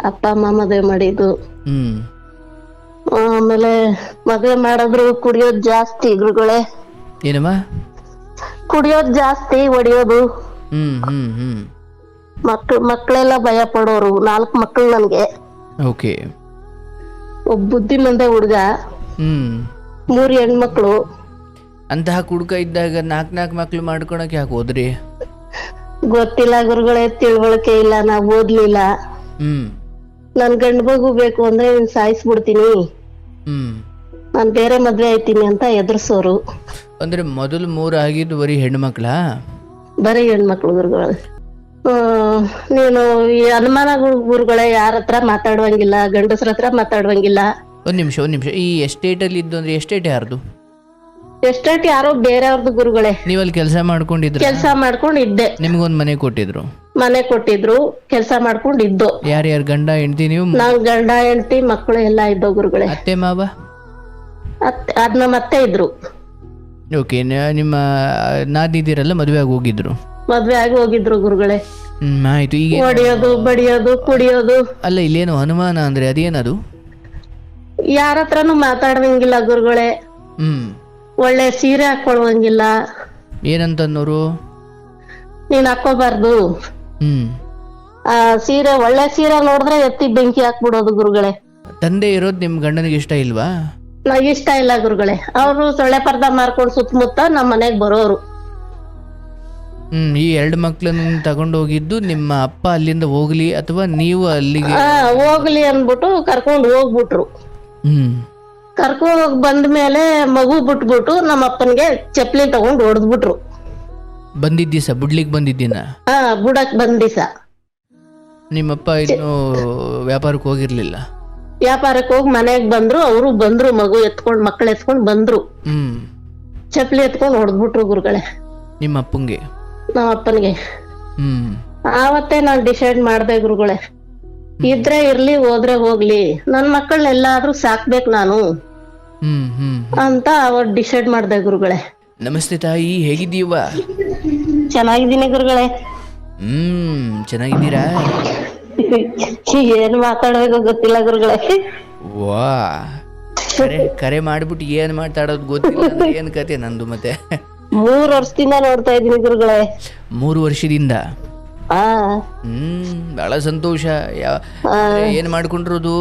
ಅಪ್ಪ ಅಮ್ಮ ಮದುವೆ ಮಾಡಿದ್ದು. ಹ್ಮ್ ಆಮೇಲೆ ಮದುವೆ ಮಾಡಿದ್ರು ಕುಡಿಯೋದ್ ಜಾಸ್ತಿ ಗುರುಗಳೇ. ಏನಮ್ಮ? ಕುಡಿಯೋದ್ ಜಾಸ್ತಿ, ಹೊಡಿಯೋದು. ಹ್ಮ್ ಹ್ಮ್ ಹ್ಮ್ ಮಕ್ಳೆಲ್ಲ ಭಯ ಪಡೋರು. 4 ಮಕ್ಳು ನನ್ಗೆ. ಓಕೆ. ಒಬ್ಬ ಬುದ್ಧಿಮಂದ ಹುಡ್ಗ, ಹ್ಮ್ 3 ಹೆಣ್ಮಕ್ಳು. ಅಂತಹ ಕುಡ್ಕ ಇದ್ದಾಗ 4 ಮಕ್ಳು ಮಾಡ್ಕೊಳಕ್ ಯಾಕೆ ಹೋದ್ರಿ? ಗೊತ್ತಿಲ್ಲ ಗುರುಗಳೇ, ತಿಳುವಳಿಕೆ ಇಲ್ಲ, ನಾವ್ ಓದ್ಲಿಲ್ಲ. ಹ್ಮ್ ನನ್ ಗಂಡ್ ಮಗು ಬೇಕು ಅಂದ್ರೆ ನೀನ್ ಸಾಯಿಸ್ಬಿಡ್ತೀನಿ, ಹ್ಮ್ ನಾನ್ ಬೇರೆ ಮದ್ವೆ ಆಯ್ತೀನಿ ಅಂತ ಎದುರ್ಸೋರು. ಅಂದ್ರೆ ಮೊದಲು 3 ಆಗಿದ್ದು ಬರೀ ಹೆಣ್ಮಕ್ಳಾ? ಬರೀ ಹೆಣ್ಮಕ್ಳು ಗುರುಗಳು. ನೀನು ಈ ಅನುಮಾನ ಗುರುಗಳೇ, ಯಾರ ಹತ್ರ ಮಾತಾಡುವಂಗಿಲ್ಲ, ಗಂಡಸ್ರ ಹತ್ರ ಮಾತಾಡುವಂಗಿಲ್ಲ. ಒಂದ್ ನಿಮಿಷ. ಈ ಎಸ್ಟೇಟಲ್ಲಿ ಇದ್ದು ಅಂದ್ರೆ ಎಸ್ಟೇಟ್ ಯಾರ್ದು? ಎಷ್ಟೇಟ್ ಯಾರೋ ಬೇರೆಯವ್ರದ್ದು ಗುರುಗಳೇ. ನೀವಲ್ಲಿ ಕೆಲಸ ಮಾಡ್ಕೊಂಡಿದ್ರ? ಕೆಲ್ಸ ಮಾಡ್ಕೊಂಡ್ ಇದ್ದೆ. ನಿಮ್ಗೊಂದ್ ಮನೆ ಕೊಟ್ಟಿದ್ರು? ಮನೆ ಕೊಟ್ಟಿದ್ರು, ಕೆಲ್ಸ ಮಾಡ್ಕೊಂಡ್ ಇದ್ದು. ಯಾರ್ಯಾರು ಗಂಡ ಹೆಂಡತಿ? ನೀವು? ನಾವ್ ಗಂಡ ಹೆಂಡತಿ ಮಕ್ಕಳು ಎಲ್ಲಾ ಇದ್ದೋ ಗುರುಗಳೇ. ಅತ್ತೆ ಮಾವ? ಅದ್ ನಮ್ಮ ಅತ್ತೆ ಇದ್ರು. ಓಕೆ. ನಿಮ್ಮ ನಾದಿದಿರಲ್ಲ ಮದುವೆ ಆಗಿ ಹೋಗಿದ್ರು? ಮದ್ವೆ ಆಗಿ ಹೋಗಿದ್ರು ಗುರುಗಳೇ. ಆಯ್ತು. ಈಗ ಹೊಡಿಯೋದು, ಬಡಿಯೋದು, ಕುಡಿಯೋದು. ಅಲ್ಲ, ಇಲ್ಲೇನು ಅನುಮಾನ ಅಂದ್ರೆ ಅದೇನದು? ಯಾರ ಹತ್ರನು ಮಾತಾಡುವಂಗಿಲ್ಲ ಗುರುಗಳೇ. ಒಳ್ಳೆ ಸೀರೆ ಹಾಕೊಳುವಂಗಿಲ್ಲ. ಏನಂತನ್ನೋರು? ನೀನ್ ಹಾಕೋಬಾರ್ದು, ಸೀರೆ ಒಳ್ಳೆ ಸೀರೆ ನೋಡಿದ್ರೆ ಎತ್ತಿ ಬೆಂಕಿ ಹಾಕ್ಬಿಡೋದು ಗುರುಗಳೇ. ತಂದೆ ಇರೋದು ನಿಮ್ ಗಂಡನಿಗೆ ಇಷ್ಟ ಇಲ್ವಾ? ನನಗೆ ಇಷ್ಟ ಇಲ್ಲ ಗುರುಗಳೇ. ಅವರು ಸೊಳ್ಳೆ ಪರ್ದ ಮಾರ್ಕೊಂಡು ಸುತ್ತಮುತ್ತ ನಮ್ಮ ಮನೆಗ್ ಬರೋರು. ಈ 2 ಮಕ್ಳನ್ನ ತಗೊಂಡು ಹೋಗಿದ್ದು ನಿಮ್ಮ ಅಪ್ಪ ಅಲ್ಲಿಂದ ಹೋಗ್ಲಿ ಅಥವಾ ನೀವು ಅಲ್ಲಿಗೆ? ಹೋಗ್ಲಿ ಅನ್ಬಿಟ್ಟು ಕರ್ಕೊಂಡು ಹೋಗ್ಬಿಟ್ರು. ಕರ್ಕೊಂಡ್ ಹೋಗ್ ಬಂದ್ಮೇಲೆ ಮಗು ಬಿಟ್ಬಿಟ್ಟು ನಮ್ಮ ಅಪ್ಪನ್ಗೆ ಚಪ್ಲಿ ತಗೊಂಡ್ ಹೊಡೆದ್ಬಿಟ್ರು. ಬಂದಿದ್ದಿಸ ಬಿಡ್ಲಿಕ್ಕೆ ಬಂದಿದ್ದೀನ? ಬುಡಕ್ ಬಂದ್ ದಿವಸ ನಿಮ್ಮಪ್ಪ ಇನ್ನು ವ್ಯಾಪಾರಕ್ಕೆ ಹೋಗಿರ್ಲಿಲ್ಲ? ವ್ಯಾಪಾರಕ್ಕೆ ಹೋಗಿ ಮನೆಗ್ ಬಂದ್ರು. ಅವರು ಬಂದ್ರು, ಮಗು ಎತ್ಕೊಂಡ್ ಮಕ್ಳು ಎತ್ಕೊಂಡ್ ಬಂದ್ರು. ಚಪ್ಲಿ ಎತ್ಕೊಂಡ್ ಹೊಡೆದ್ಬಿಟ್ರು ಗುರುಗಳೇ ನಿಮ್ಮ ಅಪ್ಪಂಗೆ? ನಮ್ಮ ಅಪ್ಪನ್ಗೆ. ಆವತ್ತೇ ನಾನ್ ಡಿಸೈಡ್ ಮಾಡ್ದೆ ಗುರುಗಳೇ, ಇದ್ರೆ ಇರ್ಲಿ, ಹೋದ್ರೆ ಹೋಗ್ಲಿ, ನನ್ ಮಕ್ಕಳನ್ನ ಎಲ್ಲಾದ್ರೂ ಸಾಕ್ಬೇಕು ನಾನು ಅಂತ ಅವತ್ ಡಿಸೈಡ್ ಮಾಡ್ದೆ ಗುರುಗಳೇ. ನಮಸ್ತೆ ತಾಯಿ, ಹೇಗಿದ್ದೀವ? ಚೆನ್ನಾಗಿದ್ದೀನಿ ಗುರುಗಳೇ. ಚೆನ್ನಾಗಿದ್ದೀರಾ? ಏನ್ ಮಾತಾಡ್ಬೇಕು ಗೊತ್ತಿಲ್ಲ ಗುರುಗಳೇ. ವಾ, ಕರೆ ಮಾಡ್ಬಿಟ್ಟು ಏನ್ ಮಾತಾಡೋದು ಗೊತ್ತಿಲ್ಲ ಅಂದ್ರೆ ಏನ್ ಕತೆ ನಂದು? ಮತ್ತೆ 3 ವರ್ಷದಿಂದ ನೋಡ್ತಾ ಇದೀನಿ ಗುರುಗಳೇ. 3 ವರ್ಷದಿಂದ? ಬಹಳ ಸಂತೋಷ. ಏನ್ ಮಾಡ್ಕೊಂಡಿರೋದು?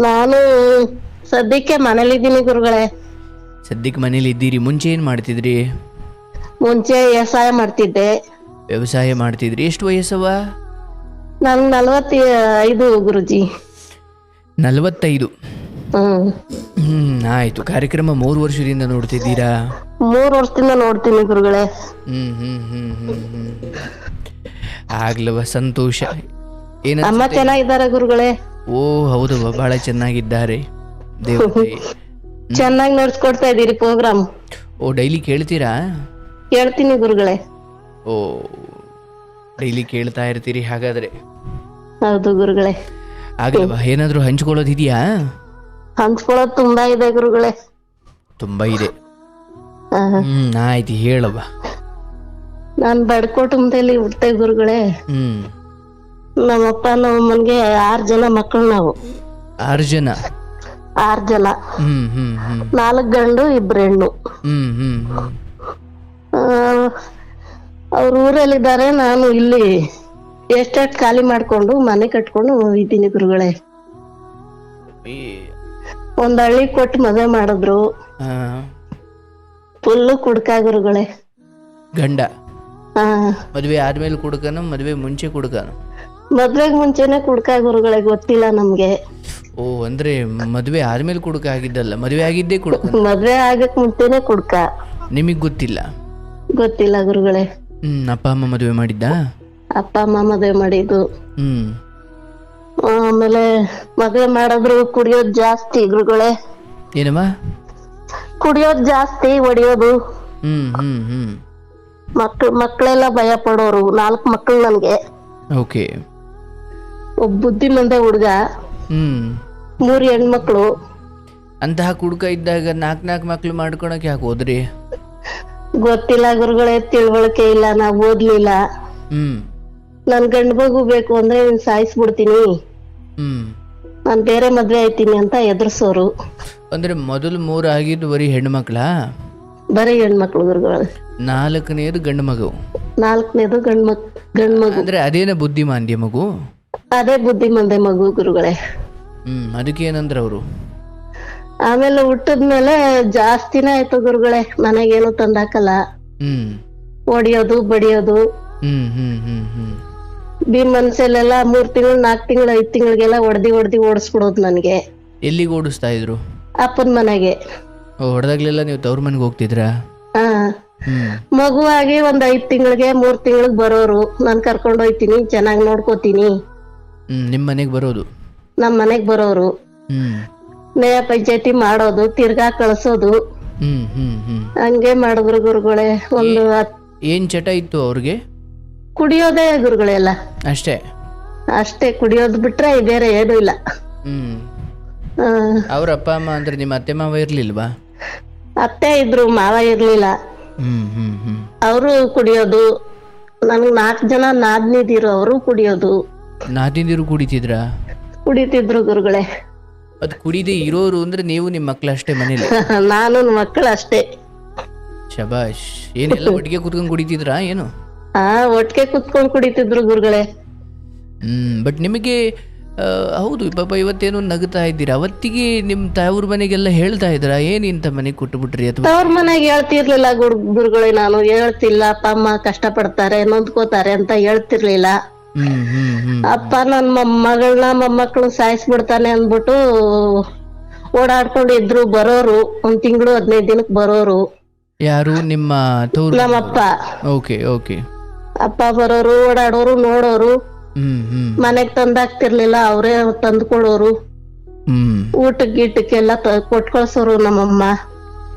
ನಾನು ಸದ್ಯಕ್ಕೆ ಮನೇಲಿದ್ದೀನಿ ಗುರುಗಳೇ. ಸದ್ಯಕ್ಕೆ ಮನೇಲಿ ಇದ್ದೀರಿ? ಮುಂಚೆ ಏನ್ ಮಾಡ್ತಿದ್ರಿ? ಮುಂಚೆ ವ್ಯವಸಾಯ ಮಾಡ್ತಿದ್ದೆ. ವ್ಯವಸಾಯ ಮಾಡ್ತಿದ್ರಿ? ಎಷ್ಟು ವಯಸ್ಸವ? ನನ್ 45 ಗುರುಜಿ. 45? ಆಯ್ತು. ಕಾರ್ಯಕ್ರಮ 3 ವರ್ಷದಿಂದ ನೋಡ್ತಿದ್ದೀರಾ? 3 ವರ್ಷದಿಂದ ನೋಡ್ತೀನಿ ಗುರುಗಳೇ. ಆಗ್ಲವ, ಸಂತೋಷ. ಅಮ್ಮ ಚೆನ್ನಾಗಿದ್ದಾರೆ ಗುರುಗಳೇ? ಓ ಹೌದವ, ಬಹಳ ಚೆನ್ನಾಗಿದ್ದಾರೆ. ದೇವರೇ ಚೆನ್ನಾಗಿ ನಡ್ಸ್ಕೊಡ್ತಾ ಇದೀರಿ ಪ್ರೋಗ್ರಾಮ್. ಓ, ಡೈಲಿ ಕೇಳ್ತೀರಾ? ಕೇಳ್ತೀನಿ ಗುರುಗಳೇ. ಓ, ಡೈಲಿ ಕೇಳ್ತಾ ಇರ್ತೀರಿ ಹಾಗಾದ್ರೆ? ಹೌದು ಗುರುಗಳೇ. ಆಗ್ಲವ, ಏನಾದ್ರು ಹಂಚ್ಕೊಳ್ಳೋದಿದ್ಯಾ? ಹಂಚ್ಕೊಳ್ಳೋದು ತುಂಬಾ ಇದೆ ಗುರುಗಳೇ. ತುಂಬಾ ಇದೆ? ಆಯ್ತು, ಹೇಳವ. ನಾನ್ ಬಡ ಕುಟುಂಬದಲ್ಲಿ ಹುಟ್ಟೆ ಗುರುಗಳೇ. ನಮ್ಮಪ್ಪ ನಮ್ಮಮ್ಮನ್ಗೆ 6 ಜನ ಮಕ್ಕಳು ನಾವು. 6 ಜನ? 6 ಜನ. 4 ಗಂಡು 2 ಹೆಣ್ಣು. ಅವ್ರ ಊರಲ್ಲಿದ್ದಾರೆ, ನಾನು ಇಲ್ಲಿ ಎಸ್ಟೇಟ್ ಖಾಲಿ ಮಾಡ್ಕೊಂಡು ಮನೆ ಕಟ್ಕೊಂಡು ಇದ್ದೀನಿ ಗುರುಗಳೇ. ಒಂದ್ ಹಳ್ಳಿ ಕೊಟ್ಟು ಮದುವೆ ಮಾಡಿದ್ರು. ಫುಲ್ಲು ಕುಡ್ಕ ಗುರುಗಳೇ. ಗಂಡ ಮದ್ವೆ ಆದ್ಮೇಲೆ ಕುಡ್ಕನು, ಮದ್ವೆ ಮುಂಚೆ ಕುಡ್ಕನು? ಮದ್ವೆಗ್ ಮುಂಚೆನೆ ಕುಡ್ಕ ಗುರುಗಳೇ, ಗೊತ್ತಿಲ್ಲ ನಮ್ಗೆ. ಓ, ಅಂದ್ರೆ ಮದ್ವೆ ಆದ್ಮೇಲೆ ಕುಡ್ಕ ಆಗಿದ್ದಲ್ಲ, ಮದ್ವೆ ಆಗಿದ್ದೇ ಕುಡ್ಕ? ಮದ್ವೆ ಆಗಕ್ ಮುಂಚೆನೆ ಕುಡ್ಕ. ನಿಮಗ್ ಗೊತ್ತಿಲ್ಲ? ಗೊತ್ತಿಲ್ಲ ಗುರುಗಳೇ. ಅಪ್ಪ ಅಮ್ಮ ಮದ್ವೆ ಮಾಡಿದ್ದ? ಅಪ್ಪ ಅಮ್ಮ ಮದ್ವೆ ಮಾಡಿದ್ದು. ಆಮೇಲೆ ಮದ್ವೆ ಮಾಡಿದ್ರು ಕುಡಿಯೋದ್ ಜಾಸ್ತಿ ಗುರುಗಳೇ. ಏನಮ್ಮ? ಕುಡಿಯೋದ್ ಜಾಸ್ತಿ, ಹೊಡಿಯೋದು. ಮಕ್ಳೆಲ್ಲ ಭಯ ಪಡೋರು. 4 ಮಕ್ಳು ನನ್ಗೆ. ಓಕೆ. ಒಬ್ಬ ಬುದ್ಧಿಮಂದ ಹುಡ್ಗ, 3 ಹೆಣ್ಮಕ್ಳು. ಅಂತಹ ಕುಡ್ಕ ಇದ್ದಾಗ 4 ಮಕ್ಳು ಮಾಡ್ಕೊಳಕ್ ಯಾಕೆ ಹೋದ್ರಿ? ಗೊತ್ತಿಲ್ಲ ಗುರುಗಳೇ, ತಿಳುವಳಿಕೆ ಇಲ್ಲ, ನಾವ್ ಓದ್ಲಿಲ್ಲ. ನನ್ ಗಂಡ್ ಮಗು ಬೇಕು ಅಂದ್ರೆ ನೀನ್ ಸಾಯಿಸ್ಬಿಡ್ತೀನಿ, ನಾನ್ ಬೇರೆ ಮದ್ವೆ ಆಯ್ತೀನಿ ಅಂತ ಎದುರ್ಸೋರು. ಅಂದ್ರೆ ಮೊದಲು 3 ಆಗಿದ್ದು ಬರೀ ಹೆಣ್ಮಕ್ಳ? ಬರೀ ಹೆಣ್ಮಕ್ಳು ಗುರುಗಳು. 4ನೇದು ಗಂಡು ಮಗು. 4ನೇದು ಗಂಡ್ ಮಗು. ಅಂದ್ರೆ ಅದೇನ ಬುದ್ಧಿಮಾಂದ್ಯ ಮಗು? ಅದೇ ಬುದ್ಧಿಮಂದೆ ಮಗು ಗುರುಗಳೇ. ಅದಕ್ಕೆ ಏನಂದ್ರ ಅವರು? ಆಮೇಲೆ ಹುಟ್ಟದ್ಮೇಲೆ ಜಾಸ್ತಿನೇ ಆಯ್ತು ಗುರುಗಳೇ. ಮನೆಗೇನು ತಂದಾಕಲ್ಲ, ಹೊಡಿಯೋದು ಬಡಿಯೋದು. ಮನ್ಸಲ್ಲೆಲ್ಲ 3 ತಿಂಗಳು 4 ತಿಂಗಳು 5 ತಿಂಗಳಿಗೆಲ್ಲ ಹೊಡ್ದಿ ಓಡಿಸ್ಬಿಡೋದು ನನ್ಗೆ. ಎಲ್ಲಿಗೆ ಓಡಿಸ್ತಾ ಇದ್ರು? ಅಪ್ಪನ ಮನೆಗೆ. ಹೊಡೆದಾಗ್ಲೆಲ್ಲ ನೀವು ತವ್ರ ಮನೆಗೆ ಹೋಗ್ತಿದ್ರಾ? ಮಗುವಾಗಿ ಒಂದ್ 5 ತಿಂಗಳಿಗೆ 3 ತಿಂಗಳಿಗೆ ಬರೋರು. ನಾನ್ ಕರ್ಕೊಂಡ್ ಹೋಯ್ತೀನಿ, ಚೆನ್ನಾಗ್ ನೋಡ್ಕೋತೀನಿ. ನಿಮ್ ಮನೆಗ್ ಬರೋದು? ನಮ್ ಮನೆಗ್ ಬರೋರು. ನೇಯ ಪಂಚಾಯತಿ ಮಾಡೋದು, ತಿರ್ಗಾ ಕಳ್ಸೋದು. ಹಂಗೆ ಮಾಡಿದ್ರು ಗುರುಗಳೇ. ಒಂದು ಏನ್ ಚಟ ಇತ್ತು ಅವ್ರಿಗೆ? ಕುಡಿಯೋದೇ ಗುರುಗಳೆಲ್ಲ. ಅಷ್ಟೇ ಕುಡಿಯೋದು ಬಿಟ್ರೆ ಬೇರೆ ಏನು ಇಲ್ಲ. ಅವ್ರ ಅಪ್ಪ ಅಮ್ಮ ಅಂದ್ರೆ ನಿಮ್ಮ ಅತ್ತೆ ಮಾವ ಇರ್ಲಿಲ್ವಾ? ಅತ್ತೆ ಇದ್ರು, ಮಾವ ಇರ್ಲಿಲ್ಲ. ಅವರು ಕುಡಿಯೋದು. ನನ್ಗ್ 4 ಜನ ನಾದ್ನಿದಿರು, ಅವರು ಕುಡಿಯೋದು. ನಾದಿನಿರು ಕುಡಿತಿದ್ರಾ? ಕುಡಿತಿದ್ರು ಗುರುಗಳೇ. ಅದ್ ಕುಡಿದೇ ಇರೋರು ಅಂದ್ರೆ ನೀವು ನಿಮ್ ಮಕ್ಳು ಅಷ್ಟೇ ಮನೇಲಿ? ನಾನು ಮಕ್ಕಳು ಅಷ್ಟೇ. ಶಬಾಷ್. ಏನೆಲ್ಲ ಒಟ್ಟಿಗೆ ಕುತ್ಕೊಂಡ್ ಕುಡಿತಿದ್ರಾ ಏನು? ಒಟ್ಟಿಗೆ ಕುತ್ಕೊಂಡ್ ಕುಡಿತಿದ್ರು ಗುರುಗಳೇ. ಬಟ್ ನಿಮಗೆ ಹೌದು ಪಾಪ ಇವತ್ತೇನೋ ನಗ್ತಾ ಇದ್ದೀರಾ, ಅವತ್ತಿಗೆ ನಿಮ್ ತವ್ರ ಮನೆಗೆಲ್ಲ ಹೇಳ್ತಾ ಇದ್ರ ಏನ್ ಇಂತ ಮನೆಗೆ ಕೊಟ್ಟು ಬಿಟ್ರಿ? ಅಥವಾ ತವ್ರ ಮನೆಗೆ ಹೇಳ್ತಿರ್ಲಿಲ್ಲ ಗುರುಗಳೇ. ನಾನು ಹೇಳ್ತಿಲ್ಲ, ಅಪ್ಪ ಅಮ್ಮ ಕಷ್ಟ ಪಡ್ತಾರೆ ನೊಂದ್ಕೋತಾರೆ ಅಂತ ಹೇಳ್ತಿರ್ಲಿಲ್ಲ. ಅಪ್ಪ ನನ್ ಮಗಳನ್ನ ಮೊಮ್ಮಕ್ಕಳು ಸಾಯಿಸ್ಬಿಡ್ತಾನೆ ಅಂದ್ಬಿಟ್ಟು ಓಡಾಡ್ಕೊಂಡಿದ್ರು. ಬರೋರು 1 ತಿಂಗಳು 15 ದಿನಕ್ಕೆ ಬರೋರು. ಯಾರು? ನಿಮ್ಮ ನಮ್ಮಪ್ಪ. Okay okay. ಅಪ್ಪ ಬರೋರು, ಓಡಾಡೋರು, ನೋಡೋರು. ಮನೆಗ್ ತಂದಾಕ್ತಿರ್ಲಿಲ್ಲ, ಅವರೇ ತಂದ್ಕೊಡೋರು. ಊಟಕ್ಕೆಲ್ಲ ಕೊಟ್ ಕಳ್ಸೋರು ನಮ್ಮಮ್ಮ.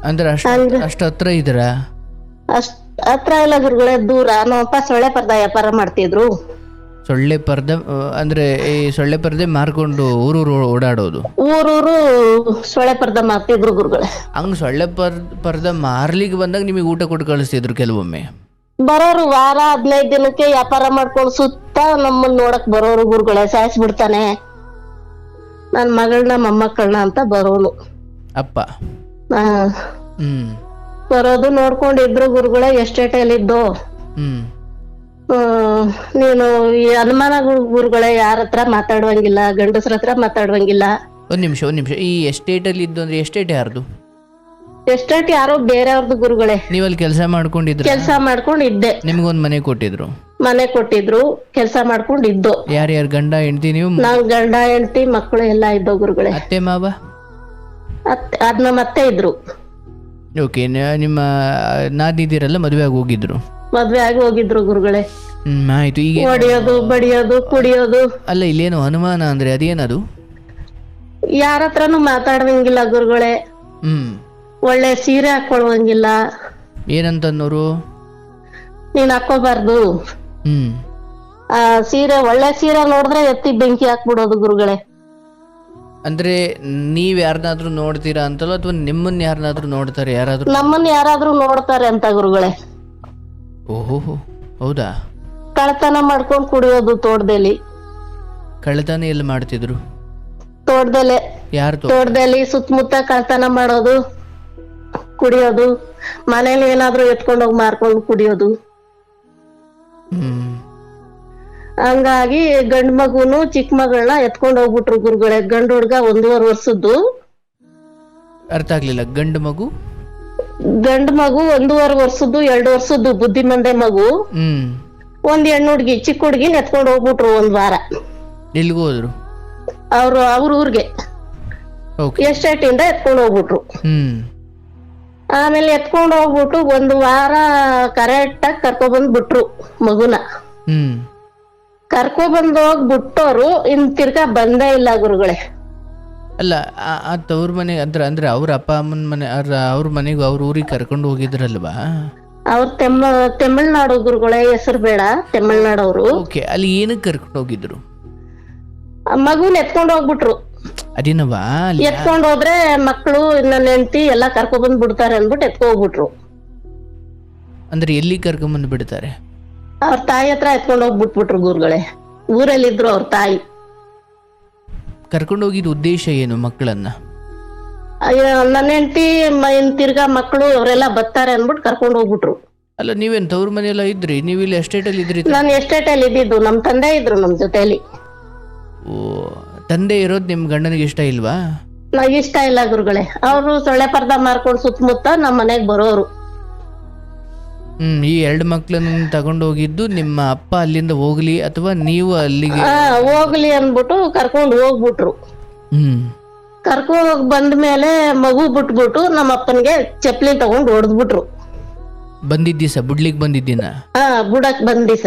ಅಂದ್ರೆ ಅಷ್ಟ ಹತ್ರ ಇದ್ರ? ಅಷ್ಟ್ ಹತ್ರ ಇಲ್ಲ ಗುರುಗಳೇ, ದೂರ. ನಮ್ಮಪ್ಪ ಸೊಳ್ಳೆ ಪರ್ದ ವ್ಯಾಪಾರ ಮಾಡ್ತಿದ್ರು. ಸೊಳ್ಳೆ ಪರ್ದೆ ಅಂದ್ರೆ ಈ ಸೊಳ್ಳೆ ಪರ್ದೆ ಮಾರ್ಕೊಂಡು ಊರೂರು ಓಡಾಡೋದು? ಊರೂರು ಸೊಳ್ಳೆ ಪರ್ದ ಮಾರ್ತಿದ್ರು ಗುರುಗಳೇ. ಹಂಗ ಸೊಳ್ಳೆ ಪರ್ದ ಮಾರ್ಲಿಕ್ಕೆ ಬಂದಾಗ ನಿಮಗೆ ಊಟ ಕೊಟ್ಟು ಕಳಿಸ್ತಿದ್ರು ಕೆಲವೊಮ್ಮೆ? ಬರೋರು ವಾರ 15 ದಿನಕ್ಕೆ ವ್ಯಾಪಾರ ಮಾಡ್ಕೊಂಡು ಸುತ್ತ ನಮ್ಮನ್ನ ನೋಡಕ್ ಬರೋರು ಗುರುಗಳೇ. ಸಾಯಿಸ್ಬಿಡ್ತಾನೆ ನನ್ ಮಗಳನ್ನ ಮೊಮ್ಮಕ್ಕಳನ್ನ ಅಂತ ಬರೋನು ಅಪ್ಪ. ಬರೋದು ನೋಡ್ಕೊಂಡಿದ್ರು ಗುರುಗಳೇ. ಎಸ್ಟೇಟಲ್ಲಿದ್ದು ನೀನು ಈ ಅನುಮಾನ ಗುರುಗಳೇ, ಯಾರ ಹತ್ರ ಮಾತಾಡುವಂಗಿಲ್ಲ, ಗಂಡಸ್ರ ಹತ್ರ ಮಾತಾಡುವಂಗಿಲ್ಲ. ಒಂದ್ ನಿಮಿಷ. ಈ ಎಸ್ಟೇಟ್ ಅಲ್ಲಿ ಇದ್ದು ಅಂದ್ರೆ ಎಸ್ಟೇಟ್ ಯಾರ್ದು? ಎಸ್ಟೇಟ್ ಯಾರೋ ಬೇರೆಯವ್ರದ್ದು ಗುರುಗಳೇ. ನೀವಲ್ಲಿ ಕೆಲಸ ಮಾಡ್ಕೊಂಡಿದ್ರ? ಕೆಲಸ ಮಾಡ್ಕೊಂಡಿದ್ದೆ. ನಿಮ್ಗೊಂದ್ ಮನೆ ಕೊಟ್ಟಿದ್ರು? ಮನೆ ಕೊಟ್ಟಿದ್ರು, ಕೆಲಸ ಮಾಡ್ಕೊಂಡಿದ್ದು. ಯಾರ್ಯಾರು? ಗಂಡ ಹೆಂಡತಿ? ನೀವು? ನಾವ್ ಗಂಡ ಹೆಂಡತಿ ಮಕ್ಕಳು ಎಲ್ಲಾ ಇದ್ದೋ ಗುರುಗಳೇ. ಅತ್ತೆ ಮಾವ? ಅದ್ ನಮ್ಮ ಅತ್ತೆ ಇದ್ರು. ಓಕೆ. ನಿಮ್ಮ ನಾದಿದಿರೆಲ್ಲ ಮದುವೆ ಆಗಿ ಹೋಗಿದ್ರು? ಮದ್ವೆ ಆಗಿ ಹೋಗಿದ್ರು ಗುರುಗಳೇ. ಆಯ್ತು. ಈಗ ಹೊಡಿಯೋದು ಬಡಿಯೋದು ಕುಡಿಯೋದು. ಅಲ್ಲ, ಇಲ್ಲೇನು ಅನುಮಾನ ಅಂದ್ರೆ ಅದೇನದು? ಯಾರ ಹತ್ರನು ಮಾತಾಡುವಂಗಿಲ್ಲ ಗುರುಗಳೇ. ಒಳ್ಳೆ ಸೀರೆ ಹಾಕೊಳುವಂಗಿಲ್ಲ. ಏನಂತನ್ನೋರು? ನೀನ್ ಹಾಕೋಬಾರ್ದು. ಆ ಸೀರೆ, ಒಳ್ಳೆ ಸೀರೆ ನೋಡಿದ್ರೆ ಎತ್ತಿ ಬೆಂಕಿ ಹಾಕ್ಬಿಡೋದು ಗುರುಗಳೇ. ಅಂದ್ರೆ ನೀವ್ ಯಾರನ್ನಾದ್ರೂ ನೋಡ್ತೀರಾ ಅಂತಲ್ಲ, ಅಥವಾ ನಿಮ್ಮನ್ನ ಯಾರನ್ನಾದ್ರೂ ನೋಡ್ತಾರೆ? ಯಾರಾದ್ರೂ ನಮ್ಮನ್ನ ಯಾರಾದ್ರೂ ನೋಡ್ತಾರೆ ಅಂತ ಗುರುಗಳೇ. ಓಹೋ, ಹೌದಾ? ಕಳ್ತನ ಮಾಡ್ಕೊಂಡ್ ಕುಡಿಯೋದು ತೋಟದಲ್ಲಿ. ಕಳ್ತನ ಎಲ್ಲಿ ಮಾಡ್ತಿದ್ರು? ತೋಟದಲ್ಲೇ. ಯಾರು? ತೋಟದಲ್ಲಿ ಸುತ್ತಮುತ್ತ ಕಳ್ತನ ಮಾಡೋದು, ಕುಡಿಯೋದು. ಮನೇಲಿ ಏನಾದ್ರೂ ಎತ್ಕೊಂಡೋಗಿ ಮಾರ್ಕೊಂಡು ಕುಡಿಯೋದು. ಹಂಗಾಗಿ ಗಂಡ್ ಮಗುನು ಚಿಕ್ಕ ಮಗಳನ್ನ ಎತ್ಕೊಂಡ್ ಹೋಗ್ಬಿಟ್ರು ಗುರುಗಳೇ. ಗಂಡು ಹುಡ್ಗ 1.5 ವರ್ಷದ್ದು. ಅರ್ಥ ಆಗ್ಲಿಲ್ಲ. ಗಂಡು ಮಗು 1.5 ವರ್ಷದ್ದು, 2 ವರ್ಷದ್ದು ಬುದ್ಧಿಮಂದೆ ಮಗು. ಒಂದ್ ಹೆಣ್ಣು ಹುಡ್ಗಿ, ಚಿಕ್ಕ ಹುಡ್ಗಿನ ಎತ್ಕೊಂಡ್ ಹೋಗ್ಬಿಟ್ರು 1 ವಾರ. ಎಲ್ಗೂ ಹೋದ್ರು? ಅವ್ರ ಊರ್ಗೆ ಎಸ್ಟೇಟ್ ಇಂದ ಎತ್ಕೊಂಡ್ ಹೋಗ್ಬಿಟ್ರು. ಆಮೇಲೆ ಎತ್ಕೊಂಡ್ ಹೋಗ್ಬಿಟ್ಟು 1 ವಾರ ಕರೆಕ್ಟ್ ಆಗಿ ಕರ್ಕೊಬಂದ್ ಬಿಟ್ರು ಮಗುನ. ಕರ್ಕೊಬಂದ್ ಹೋಗ್ಬಿಟ್ಟೋರು ಇನ್ ತಿರ್ಗಾ ಬಂದೇ ಇಲ್ಲ ಗುರುಗಳೇ. ಅಲ್ಲ, ಆ ತವ್ರ ಮನೆ ಅಂದ್ರೆ ಅವ್ರ ಅಪ್ಪ ಅಮ್ಮನ ಮನೆ, ಅವ್ರ ಮನೆಗೆ ಅವ್ರ ಊರಿಗೆ ಕರ್ಕೊಂಡು ಹೋಗಿದ್ರಲ್ವಾ? ಅವ್ರ ತಮಿಳ್ನಾಡು ಗುರುಗಳೇ, ಹೆಸರು ಬೇಡ, ತಮಿಳ್ನಾಡವ್ರು. ಓಕೆ. ಅಲ್ಲಿ ಏನಕ್ಕೆ ಕರ್ಕೊಂಡು ಹೋಗಿದ್ರು? ಮಗುನ ಎತ್ಕೊಂಡ್ ಹೋಗ್ಬಿಟ್ರು. ಅದೇನವಾ? ಎತ್ಕೊಂಡ್ ಹೋದ್ರೆ ಮಕ್ಕಳು ನನ್ನ ಹೆಂಡತಿ ಎಲ್ಲಾ ಕರ್ಕೊಬಂದ್ ಬಿಡ್ತಾರೆ ಅಂದ್ಬಿಟ್ಟು ಎತ್ಕೊಂಡ್ಬಿಟ್ರು. ಅಂದ್ರೆ ಎಲ್ಲಿ ಕರ್ಕೊಂಬಂದ್ ಬಿಡ್ತಾರೆ? ಅವ್ರ ತಾಯಿ ಹತ್ರ ಎತ್ಕೊಂಡು ಹೋಗ್ಬಿಟ್ಬಿಟ್ರು ಗುರುಗಳೇ. ಊರಲ್ಲಿದ್ರು ಅವ್ರ ತಾಯಿ. ಕರ್ಕೊಂಡೋಗಿದ ಉದ್ದೇಶ ಏನು ಮಕ್ಕಳನ್ನ? ಅಯ್ಯೋ, ನನ್ನ ಹೆಂಡತಿ ತಿರ್ಗಾ ಮಕ್ಕಳು ಅವರೆಲ್ಲ ಬರ್ತಾರೆ ಅಂದ್ಬಿಟ್ಟು ಕರ್ಕೊಂಡು ಹೋಗ್ಬಿಟ್ರು. ಅಲ್ಲ, ನೀವೇನ್ ತವ್ರ ಮನೆಯೆಲ್ಲ ಇದ್ರಿ? ನೀವು ಇಲ್ಲಿ ಎಸ್ಟೇಟ್ ಅಲ್ಲಿ ಇದ್ರಿ? ನಾನು ಎಸ್ಟೇಟ್ ಅಲ್ಲಿ ಇದ್ದಿದ್ದು, ನಮ್ ತಂದೆ ಇದ್ರು ನಮ್ ಜೊತೆಲಿ. ಓ, ತಂದೆ ಇರೋದು ನಿಮ್ ಗಂಡನಿಗೆ ಇಷ್ಟ ಇಲ್ವಾ? ನಾವ್ ಇಷ್ಟ ಇಲ್ಲ ಗುರುಗಳೇ. ಅವರು ಸೊಳ್ಳೆ ಪರ್ದ ಮಾರ್ಕೊಂಡು ಸುತ್ತಮುತ್ತ ನಮ್ಮ ಮನೆಗ್ ಬರೋರು. ಈ 2 ಮಕ್ಳನ್ನ ತಗೊಂಡೋಗಿದ್ದು ನಿಮ್ಮ ಅಪ್ಪ ಅಲ್ಲಿಂದ ಹೋಗ್ಲಿ ಅಥವಾ ನೀವು ಅಲ್ಲಿಗೆ? ಹೋಗ್ಲಿ ಅಂದ್ಬಿಟ್ಟು ಕರ್ಕೊಂಡು ಹೋಗ್ಬಿಟ್ರು. ಕರ್ಕೊಂಡ್ ಹೋಗ್ ಬಂದ್ಮೇಲೆ ಮಗು ಬಿಟ್ಬಿಟ್ಟು ನಮ್ಮ ಅಪ್ಪನ್ಗೆ ಚಪ್ಲಿ ತಗೊಂಡ್ ಹೊಡೆದ್ಬಿಟ್ರು. ಬಂದಿದ್ದ ದಿವಸ ಬಿಡ್ಲಿಕ್ಕೆ ಬಂದಿದ್ದೀನ? ಬುಡಕ್ ಬಂದ್ ದಿವಸ.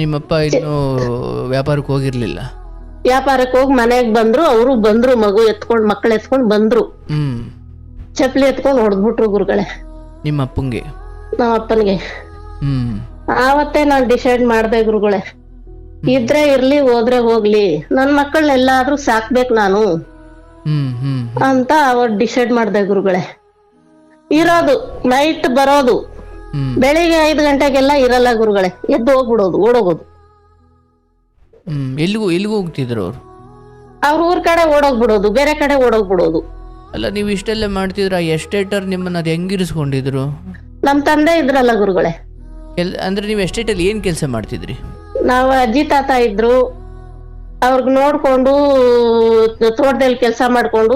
ನಿಮ್ಮಪ್ಪ ಇನ್ನು ವ್ಯಾಪಾರಕ್ಕೆ ಹೋಗಿರ್ಲಿಲ್ಲ? ವ್ಯಾಪಾರಕ್ಕೆ ಹೋಗಿ ಮನೆಗ್ ಬಂದ್ರು. ಅವರು ಬಂದ್ರು, ಮಗು ಎತ್ಕೊಂಡ್ ಮಕ್ಳು ಎತ್ಕೊಂಡ್ ಬಂದ್ರು. ಚಪ್ಲಿ ಎತ್ಕೊಂಡ್ ಹೊಡೆದ್ಬಿಟ್ರು ಗುರುಗಳೇ ನಿಮ್ಮ ಅಪ್ಪಂಗೆ? ನಮ್ಮ ಅಪ್ಪನ್ಗೆ. ಆವತ್ತೇ ನಾನ್ ಡಿಸೈಡ್ ಮಾಡ್ದೆ ಗುರುಗಳೇ, ಇದ್ರೆ ಇರ್ಲಿ ಹೋದ್ರೆ ಹೋಗ್ಲಿ, ನನ್ ಮಕ್ಕಳನ್ನೆಲ್ಲಾದ್ರೂ ಸಾಕ್ಬೇಕು ನಾನು ಅಂತ ಅವತ್ ಡಿಸೈಡ್ ಮಾಡ್ದೆ ಗುರುಗಳೇ. ಇರೋದು ನೈಟ್ ಬರೋದು, ಬೆಳಿಗ್ಗೆ 5 ಗಂಟೆಗೆಲ್ಲ ಇರಲ್ಲ ಗುರುಗಳೇ, ಎದ್ದು ಹೋಗ್ಬಿಡೋದು, ಓಡೋಗೋದು. ಎಲ್ಲಿಗೂ ಹೋಗ್ತಿದ್ರು ಅವ್ರು? ಅವ್ರ ಊರ್ ಕಡೆ ಓಡೋಗ್ಬಿಡೋದು, ಬೇರೆ ಕಡೆ ಓಡೋಗ್ಬಿಡೋದು. ಅಲ್ಲ, ನೀವು ಇಷ್ಟೆಲ್ಲ ಮಾಡ್ತಿದ್ರ, ಎಸ್ಟೇಟರ್ ನಿಮ್ಮನ್ನ ಅದು ಹೆಂಗಿರಿಸ್ಕೊಂಡಿದ್ರು? ನಮ್ ತಂದೆ ಇದ್ರಲ್ಲ ಗುರುಗಳೇ. ಅಂದ್ರೆ ನೀವು ಎಸ್ಟೇಟ್ ಅಲ್ಲಿ ಏನ್ ಕೆಲಸ ಮಾಡ್ತಿದ್ರಿ? ನಾವು ಅಜ್ಜಿ ತಾತ ಇದ್ರು, ಅವ್ರಿಗೆ ನೋಡ್ಕೊಂಡು ತೋಟದಲ್ಲಿ ಕೆಲಸ ಮಾಡ್ಕೊಂಡು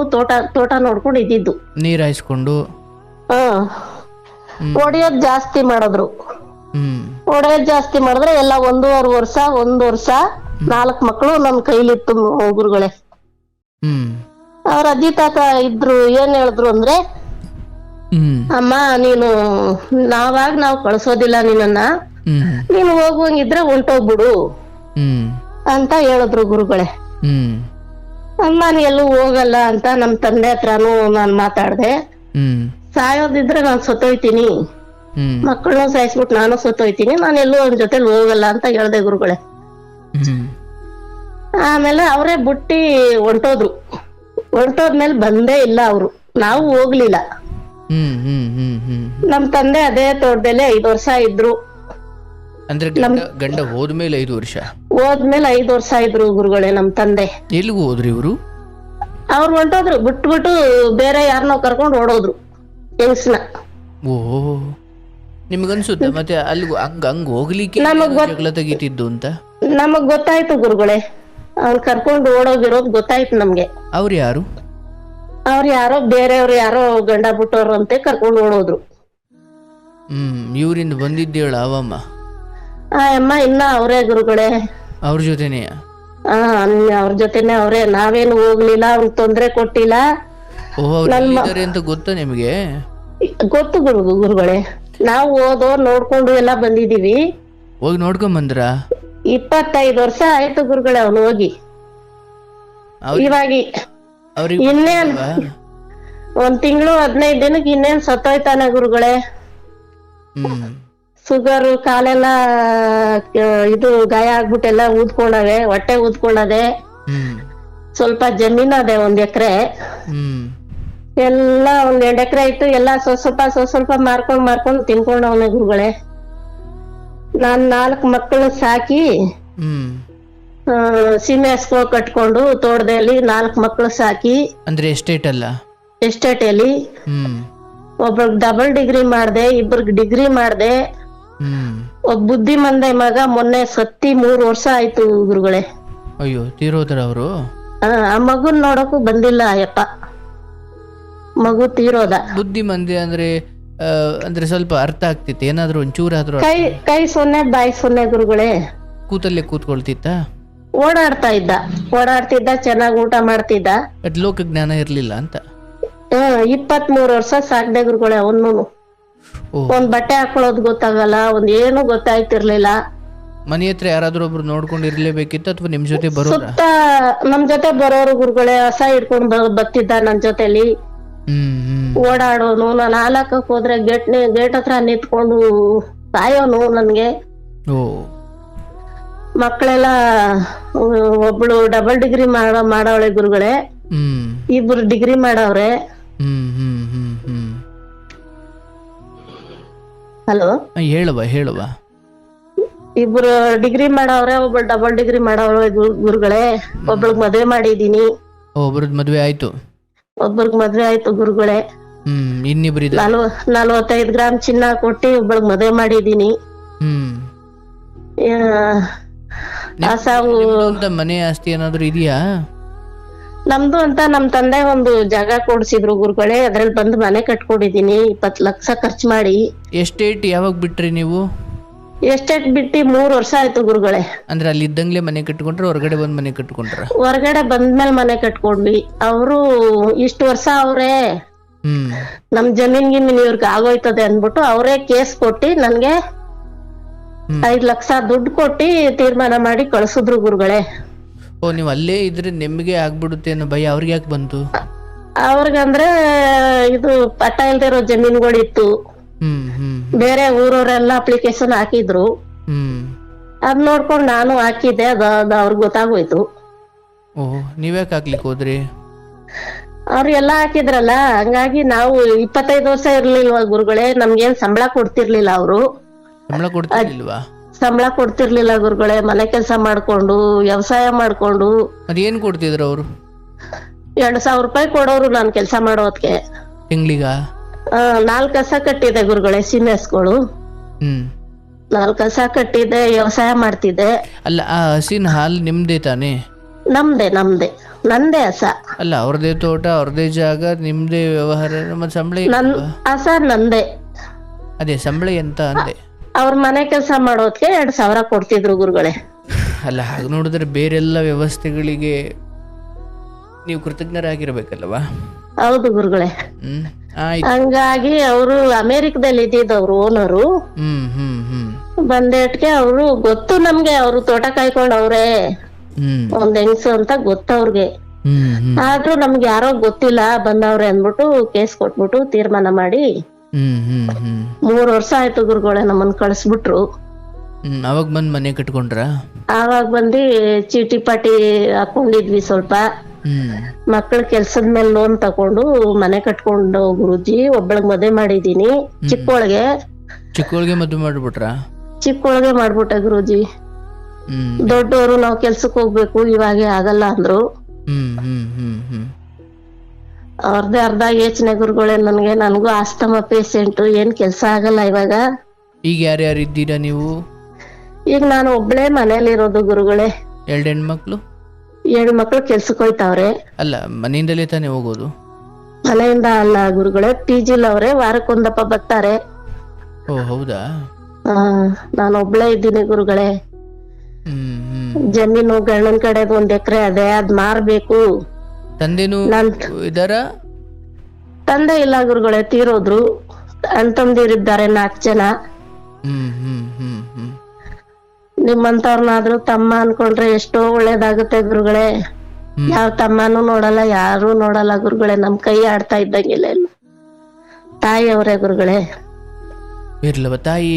ತೋಟ ನೋಡ್ಕೊಂಡು ಇದ್ದಿದ್ದು. ನೀರ್ ಹಾಯಿಸ್ಕೊಂಡು? ಹೊಡಿಯೋದ್ ಜಾಸ್ತಿ ಮಾಡಿದ್ರು. ಹೊಡೆಯೋದ್ ಜಾಸ್ತಿ ಮಾಡಿದ್ರೆ ಎಲ್ಲ 1 ವರ್ಷ 4 ಮಕ್ಕಳು ನನ್ ಕೈಲಿತ್ತು ಗುರುಗಳೇ. ಅವ್ರ ಅಜ್ಜಿ ತಾತ ಇದ್ರು, ಏನ್ ಹೇಳಿದ್ರು ಅಂದ್ರೆ, ಅಮ್ಮ ನೀನು ನಾವು ಕಳ್ಸೋದಿಲ್ಲ ನಿನ್ನನ್ನ, ನೀನು ಹೋಗುವಂಗಿದ್ರೆ ಹೊಂಟೋಗ್ಬಿಡು ಅಂತ ಹೇಳಿದ್ರು ಗುರುಗಳೇ. ನಾನು ಎಲ್ಲೂ ಹೋಗಲ್ಲ ಅಂತ ನಮ್ ತಂದೆ ಹತ್ರನು ನಾನ್ ಮಾತಾಡ್ದೆ. ಸಾಯೋದಿದ್ರೆ ನಾನ್ ಸತ್ತೋಯ್ತೀನಿ, ಮಕ್ಕಳನ್ನ ಸಾಯಿಸ್ಬಿಟ್ಟು ನಾನು ಸತ್ತೋಯ್ತೀನಿ, ನಾನು ಎಲ್ಲೂ ಅವ್ನ ಜೊತೆಲಿ ಹೋಗಲ್ಲ ಅಂತ ಹೇಳ್ದೆ ಗುರುಗಳೇ. ಆಮೇಲೆ ಅವರೇ ಬುಟ್ಟಿ ಹೊಂಟೋದ್ರು. ಹೊಂಟೋದ್ಮೇಲೆ ಬಂದೇ ಇಲ್ಲ ಅವರು, ನಾವು ಹೋಗ್ಲಿಲ್ಲ. ನಮ್ ತಂದೆ ಅದೇ ತೋಟದಲ್ಲೇ 5 ವರ್ಷ ಇದ್ರು. ಅಂದ್ರೆ ಗಂಡ ಹೋದ್ಮೇಲೆ 5 ವರ್ಷ? ಹೋದ್ಮೇಲೆ 5 ವರ್ಷ ಇದ್ರು ಗುರುಗಳೇ ನಮ್ ತಂದೆ. ಎಲ್ಲಿಗೂ ಹೋದ್ರಿ ಇವರು? ಅವ್ರು ಹೊಂಟೋದ್ರು, ಬಿಟ್ಬಿಟ್ಟು ಬೇರೆ ಯಾರನ್ನೋ ಕರ್ಕೊಂಡು ಓಡೋದ್ರು ಹೆಂಗ್ಸ್ನ. ಓಹೋ, ನಿಮ್ಗನ್ಸುತ್ತೆ ಮತ್ತೆ ಅಲ್ಲಿಗೂ ಹಂಗ ಹೋಗ್ಲಿಕ್ಕೆ ಜಗಳ ತೆಗಿತಿದ್ದು ಅಂತ? ನಮಗ್ ಗೊತ್ತಾಯ್ತು ಗುರುಗಳೇ, ಅವ್ನ್ ಕರ್ಕೊಂಡು ಓಡೋಗಿರೋದು ಗೊತ್ತಾಯ್ತು ನಮ್ಗೆ. ಅವ್ರು ಯಾರು? ಅವ್ರು ಯಾರೋ ಬೇರೆಯವ್ರು, ಯಾರೋ ಗಂಡ ಬಿಟ್ಟವ್ರು ಅಂತೆ ಕರ್ಕೊಂಡು ಓಡೋದ್ರು. ಇವ್ರಿಂದ ಬಂದಿದ್ದೇಳ ಅವಮ್ಮ? ಆ ಅಮ್ಮ ಇನ್ನ ಅವರೇ ಗುರುಗಳೇ. ಅವ್ರ ಜೊತೆನೆ? ಅವ್ರ ಜೊತೆನೆ ಅವ್ರೆ. ನಾವೇನು ಹೋಗ್ಲಿಲ್ಲ, ಅವ್ನ್ ತೊಂದ್ರೆ ಕೊಟ್ಟಿಲ್ಲ. ಅಂತ ಗೊತ್ತಾ ನಿಮ್ಗೆ? ಗೊತ್ತು ಗುರುಗಳೇ. ನಾವು ನೋಡ್ಕೊಂಡು ಎಲ್ಲ ಬಂದಿದೀವಿ. ಹೋಗಿ ನೋಡ್ಕೊಂಡ್ ಬಂದ್ರ? 25 ವರ್ಷ ಆಯ್ತು ಗುರುಗಳೇ ಅವ್ನು ಹೋಗಿ. ಇವಾಗ ಇನ್ನೇನ್ 1 ತಿಂಗಳು 15 ದಿನಕ್ಕೆ ಇನ್ನೇನ್ ಸತ್ತೋಯ್ತಾನೆ ಗುರುಗಳೇ. ಶುಗರ್, ಕಾಲೆಲ್ಲ ಇದು ಗಾಯ ಆಗ್ಬಿಟ್ಟೆಲ್ಲ ಊದ್ಕೊಂಡವೆ, ಹೊಟ್ಟೆ ಊದ್ಕೊಂಡದೆ. ಸ್ವಲ್ಪ ಜಮೀನ್ ಅದೆ 1 ಎಕರೆ. ಎಲ್ಲ 1 ಎಕರೆ ಇತ್ತು, ಎಲ್ಲ ಸ್ವಲ್ಪ ಮಾರ್ಕೊಂಡ್ ತಿನ್ಕೊಂಡವನೆ ಗುರುಗಳೇ. ನಾನ್ 4 ಮಕ್ಕಳು ಸಾಕಿ ಸೀಮೆ ಹಸ್ಕೋ ಕಟ್ಕೊಂಡು ತೋಟದಲ್ಲಿ 4 ಮಕ್ಕಳು ಸಾಕಿ. ಅಂದ್ರೆ ಎಸ್ಟೇಟ್ ಅಲ್ಲಿ ಒಬ್ರಿಗೆ ಡಬಲ್ ಡಿಗ್ರಿ ಮಾಡ್ದೆ, ಇಬ್ಬರಿಗೆ ಡಿಗ್ರಿ ಮಾಡ್ದೆ. ಒಬ್ಬ ಬುದ್ಧಿ ಮಂದೆ ಮಗ ಮೊನ್ನೆ ಸತ್ತಿ 3 ವರ್ಷ ಆಯ್ತು ಗುರುಗಳೇ. ಅಯ್ಯೋ, ತೀರೋದ್ರ ಅವರು? ಆ ಮಗುನ್ ನೋಡಕ್ಕೂ ಬಂದಿಲ್ಲ ಅಯ್ಯಪ್ಪ, ಮಗು ತೀರೋದ. ಬುದ್ಧಿ ಮಂದಿ ಅಂದ್ರೆ ಸ್ವಲ್ಪ ಅರ್ಥ ಆಗ್ತಿತ್ತು, ಏನಾದ್ರು ಒಂಚೂರಾದ್ರೂ? ಕೈ ಸೊನ್ನೆ ಬಾಯಿ ಸೊನ್ನೆ ಗುರುಗಳೇ. ಕೂತಲ್ಲೇ ಕೂತ್ಕೊಳ್ತಿತ್ತ? ಓಡಾಡ್ತಿದ್ದ, ಚೆನ್ನಾಗ್ ಊಟ ಮಾಡ್ತಿದ್ದ. ಲೋಕ ಜ್ಞಾನ ಇರ್ಲಿಲ್ಲ ಅಂತ? 23 ವರ್ಷ ಸಾಕ್ದೆ ಗುರುಗಳೇ ಅವನು. ಒಂದ್ ಬಟ್ಟೆ ಹಾಕೊಳ್ಳೋದು ಗೊತ್ತಾಗಲ್ಲ, ಒಂದ್ ಏನು ಗೊತ್ತಾಯ್ತಿರ್ಲಿಲ್ಲ. ಮನೆ ಹತ್ರ ಯಾರಾದ್ರೂ ಒಬ್ರು ನೋಡ್ಕೊಂಡಿರ್ಲೇಬೇಕಿತ್ತು ಅಥವಾ ನಿಮ್ ಜೊತೆ ಬರೋರ? ಸುತ್ತ ನಮ್ ಜೊತೆ ಬರೋರು ಗುರುಗಳೇ. ಹಸ ಹಿಡ್ಕೊಂಡ್ ಬರ್ತಿದ್ದ ನನ್ ಜೊತೆಲಿ. ಓಡಾಡೋನು. ನಾನು ಹಾಲಕ್ಕಕ್ ಹೋದ್ರೆ ಗೇಟ್ ಹತ್ರ ನಿಂತ್ಕೊಂಡು ಸಾಯೋನು ನನ್ಗೆ. ಮಕ್ಕಳೆಲ್ಲ ಒಬ್ಳು ಡಬಲ್ ಡಿಗ್ರಿ ಮಾಡವಳೆ ಗುರುಗಳೇ, ಇಬ್ರು ಡಿಗ್ರಿ ಮಾಡವ್ರೆ. ಹಲೋ, ಹೇಳುವ ಇಬ್ರು ಡಿಗ್ರಿ ಮಾಡವ್ರೆ, ಒಬ್ಬ ಡಬಲ್ ಡಿಗ್ರಿ ಮಾಡವ್ರೆ ಗುರುಗಳೇ. ಒಬ್ಳಿಗ್ ಮದ್ವೆ ಮಾಡಿದೀನಿ, ಒಬ್ರದ್ ಮದ್ವೆ ಆಯ್ತು. ಒಬ್ಬರ್ಗ್ ಮದ್ವೆ ಆಯ್ತು ಗುರುಗಳೇ. ಇನ್ನಿಬ್ರಿದ 45 ಗ್ರಾಮ್ ಚಿನ್ನ ಕೊಟ್ಟಿ ಒಬ್ಬಳಿಗ್ ಮದ್ವೆ ಮಾಡಿದೀನಿ. ಆ ಸಾವು ಮನೆ ಆಸ್ತಿ ಏನಾದ್ರು ಇದೆಯಾ? ನಮ್ದು ಅಂತ ನಮ್ ತಂದೆ ಒಂದು ಜಾಗ ಕೊಡ್ಸಿದ್ರು ಗುರುಗಳೇ, ಅದ್ರಲ್ಲಿ ಬಂದು ಮನೆ ಕಟ್ಕೊಂಡಿದೀನಿ 20 ಲಕ್ಷ ಖರ್ಚು ಮಾಡಿ. ಎಸ್ಟೇಟ್ ಯಾವಾಗ ಬಿಟ್ರಿ ನೀವು? ಎಸ್ಟೇಟ್ ಬಿಟ್ಟಿ 3 ವರ್ಷ ಆಯ್ತು ಗುರುಗಳೇ. ಅಂದ್ರೆ ಅಲ್ಲಿ ಇದ್ದಂಗ್ಲೆ ಮನೆ ಕಟ್ಕೊಂಡ್ರ, ಹೊರಗಡೆ ಬಂದ್ ಮನೆ ಕಟ್ಕೊಂಡ್ರ? ಹೊರಗಡೆ ಬಂದ್ಮೇಲೆ ಮನೆ ಕಟ್ಕೊಂಡ್ವಿ. ಅವರು ಇಷ್ಟು ವರ್ಷ ಅವ್ರೆ ನಮ್ ಜಮೀನ್ ಗಿಮೀನ್ ಇವ್ರಿಗೆ ಆಗೋಯ್ತದೆ ಅನ್ಬಿಟ್ಟು ಅವರೇ ಕೇಸ್ ಕೊಟ್ಟಿ ನನ್ಗೆ 5 ಲಕ್ಷ ದುಡ್ಡು ಕೊಟ್ಟಿ ತೀರ್ಮಾನ ಮಾಡಿ ಕಳ್ಸಿದ್ರು ಗುರುಗಳೇ. ಓ, ನೀವು ಅಲ್ಲೇ ಇದ್ರೆ ನಿಮ್ಗೆ ಆಗ್ಬಿಡುತ್ತೆ ಅನ್ನೋ ಭಯ ಅವ್ರಿಗೆ ಯಾಕೆ ಬಂತು? ಅವ್ರಿಗಂದ್ರೆ ಇದು ಪಟ್ಟ ಇಲ್ದಿರೋ ಜಮೀನುಗಳಿತ್ತು. ಬೇರೆ ಊರವರೆಲ್ಲ ಅಪ್ಲಿಕೇಶನ್ ಹಾಕಿದ್ರು. ಅದ್ ನೋಡ್ಕೊಂಡ್ ನಾನು ಹಾಕಿದ್ದೆ, ಅದ್ ಅವ್ರಿಗೆ ಗೊತ್ತಾಗೋಯ್ತು. ಓಹ್, ನೀವ್ಯಾಕೆ ಹಾಕ್ಲಿಕ್ಕೆ ಹೋದ್ರಿ? ಅವ್ರಿಗೆಲ್ಲ ಹಾಕಿದ್ರಲ್ಲ, ಹಂಗಾಗಿ ನಾವು 25 ವರ್ಷ ಇರ್ಲಿಲ್ವಾ ಗುರುಗಳೇ, ನಮ್ಗೇನ್ ಸಂಬಳ ಕೊಡ್ತಿರ್ಲಿಲ್ಲ ಅವರು. ಸಂಬಳ ಕೊಡ್ತಿರ್ಲಿಲ್ವಾ? ಸಂಬಳ ಕೊಡ್ತಿರ್ಲಿಲ್ಲ ಗುರುಗಳೇ. ಮನೆ ಕೆಲಸ ಮಾಡ್ಕೊಂಡು ವ್ಯವಸಾಯ ಮಾಡ್ಕೊಂಡು. ಅದೇನ್ ಕೊಡ್ತಿದ್ರು ಅವರು? 2,000 ರೂಪಾಯಿ ಕೊಡೋರು ನಾನ್ ಕೆಲ್ಸ ಮಾಡೋದಕ್ಕೆ. ತಿಂಗ್ಳಿಗ? 4 ಕಸ ಕಟ್ಟಿದೆ ಗುರುಗಳೇ, ಸೀಮೆಸ್ಗಳು 4 ಕಸ ಕಟ್ಟಿದ್ದೆ, ವ್ಯವಸಾಯ ಮಾಡ್ತಿದ್ದೆ. ಅಲ್ಲ, ಆ ಹಸಿನ ಹಾಲು ನಿಮ್ದೇ ತಾನೇ? ನಂದೇ ಹಸ. ಅಲ್ಲ, ಅವ್ರದೇ ತೋಟ, ಅವ್ರದೇ ಜಾಗ, ನಿಮ್ದೇ ವ್ಯವಹಾರ, ಮತ್ತೆ ಸಂಬಳ? ಹಸ ನಂದೇ. ಅದೇ ಸಂಬಳ ಎಂತ ಅಂದೆ. ಅವ್ರ ಮನೆ ಕೆಲಸ ಮಾಡೋದಕ್ಕೆ 2,000 ಕೊಡ್ತಿದ್ರು ಗುರುಗಳೇ. ಅಲ್ಲ, ಹಾಗೆ ನೋಡಿದ್ರೆ ಬೇರೆಲ್ಲ ವ್ಯವಸ್ಥೆಗಳಿಗೆ ನೀವು ಕೃತಜ್ಞರಾಗಿರ್ಬೇಕಲ್ವಾ? ಹೌದು ಗುರುಗಳೇ. ಹಂಗಾಗಿ ಅವರು ಅಮೆರಿಕದಲ್ಲಿ ಇದ್ದಿದ್ದವ್ರು ಓನರು. ಬಂದೇಟ್ಗೆ ಅವರು ಗೊತ್ತು ನಮ್ಗೆ, ಅವರು ತೋಟ ಕಾಯ್ಕೊಂಡವ್ರೆ, ಒಂದ್ ಹೆಂಗ್ಸು ಅಂತ ಗೊತ್ತವ್ರಿಗೆ. ಆದ್ರೂ ನಮ್ಗೆ ಯಾರೋ ಗೊತ್ತಿಲ್ಲ ಬಂದವ್ರೆ ಅಂದ್ಬಿಟ್ಟು ಕೇಸ್ ಕೊಟ್ಬಿಟ್ಟು ತೀರ್ಮಾನ ಮಾಡಿ 3 ವರ್ಷ ಆಯ್ತು ಗುರುಗಳೇ, ನಮ್ಮನ್ ಕಳ್ಸ್ಬಿಟ್ರು. ಅವಾಗ ಬಂದ್ ಮನೆ ಕಟ್ಕೊಂಡ್ರ? ಆವಾಗ ಬಂದು ಚೀಟಿ ಪಾಟಿ ಹಾಕೊಂಡಿದ್ವಿ ಸ್ವಲ್ಪ. ಮಕ್ಳ ಕೆಲ್ಸದ ಮೇಲೆ ಲೋನ್ ತಕೊಂಡು ಮನೆ ಕಟ್ಕೊಂಡು ಗುರುಜಿ. ಒಬ್ಬಳಿಗೆ ಮದ್ವೆ ಮಾಡಿದೀನಿ, ಚಿಕ್ಕೋಳ್ಗೆ ಮದ್ವೆ ಮಾಡ್ಬಿಟ್ರ? ಚಿಕ್ಕೋಳ್ಗೆ ಮಾಡ್ಬಿಟ್ಟೆ ಗುರುಜಿ. ದೊಡ್ಡವರು ನಾವ್ ಕೆಲ್ಸಕ್ ಹೋಗ್ಬೇಕು, ಇವಾಗೆ ಆಗಲ್ಲ ಅಂದ್ರು. ಅವ್ರದ್ದೇ ಅರ್ಧ ಯೋಚನೆ ಗುರುಗಳೇ ನನ್ಗೆ. ನನ್ಗೂ ಆಸ್ತಮ ಪೇಷಂಟ್, ಏನ್ ಕೆಲ್ಸ ಆಗಲ್ಲ ಇವಾಗ. ಈಗ ಯಾರ್ಯಾರು ಇದ್ದೀರಾ ನೀವು? ಈಗ ನಾನು ಒಬ್ಳೇ ಮನೇಲಿ ಇರೋದು ಗುರುಗಳೇ. 2 ಹೆಣ್ಮಕ್ಳು? 7 ಮಕ್ಳು ಕೆಲ್ಸಕ್ಕೆ ಹೋಯ್ತಾವ್ರೆ. ಅಲ್ಲ, ಮನೆಯಿಂದಲೇ ತಾನೇ ಹೋಗೋದು? ಮನೆಯಿಂದ ಅಲ್ಲ ಗುರುಗಳೇ, PG ಅವ್ರೆ, ವಾರಕ್ಕೊಂದಪ್ಪ ಬರ್ತಾರೆ. ಓ, ಹೌದಾ? ನಾನು ಒಬ್ಳೇ ಇದ್ದೀನಿ ಗುರುಗಳೇ. ಜಮೀನು ಗಂಡನ್ ಕಡೆದು 1 ಎಕರೆ ಅದೇ, ಅದ್ ಮಾರ್ಬೇಕು. ತಂದೆನೂ ಇದಾರ? ತಂದೆ ಇಲ್ಲ ಗುರುಗಳೇ, ತೀರೋದ್ರು. ಅಣ್ಣ ತಮ್ಮದಿರಿದ್ದಾರೆ 4 ಜನ. ನಿಮ್ಮಂತವ್ರನ್ನಾದ್ರೂ ತಮ್ಮ ಅನ್ಕೊಂಡ್ರೆ ಎಷ್ಟೋ ಒಳ್ಳೇದಾಗುತ್ತೆ ಗುರುಗಳೇ. ಯಾವ ತಮ್ಮನೂ ನೋಡಲ್ಲ, ಯಾರು ನೋಡಲ್ಲ ಗುರುಗಳೇ. ನಮ್ ಕೈ ಆಡ್ತಾ ಇದ್ದಂಗಿಲ್ಲ. ತಾಯಿ ಅವರೇ ಗುರುಗಳೇ. ಇರ್ಲವ, ತಾಯಿ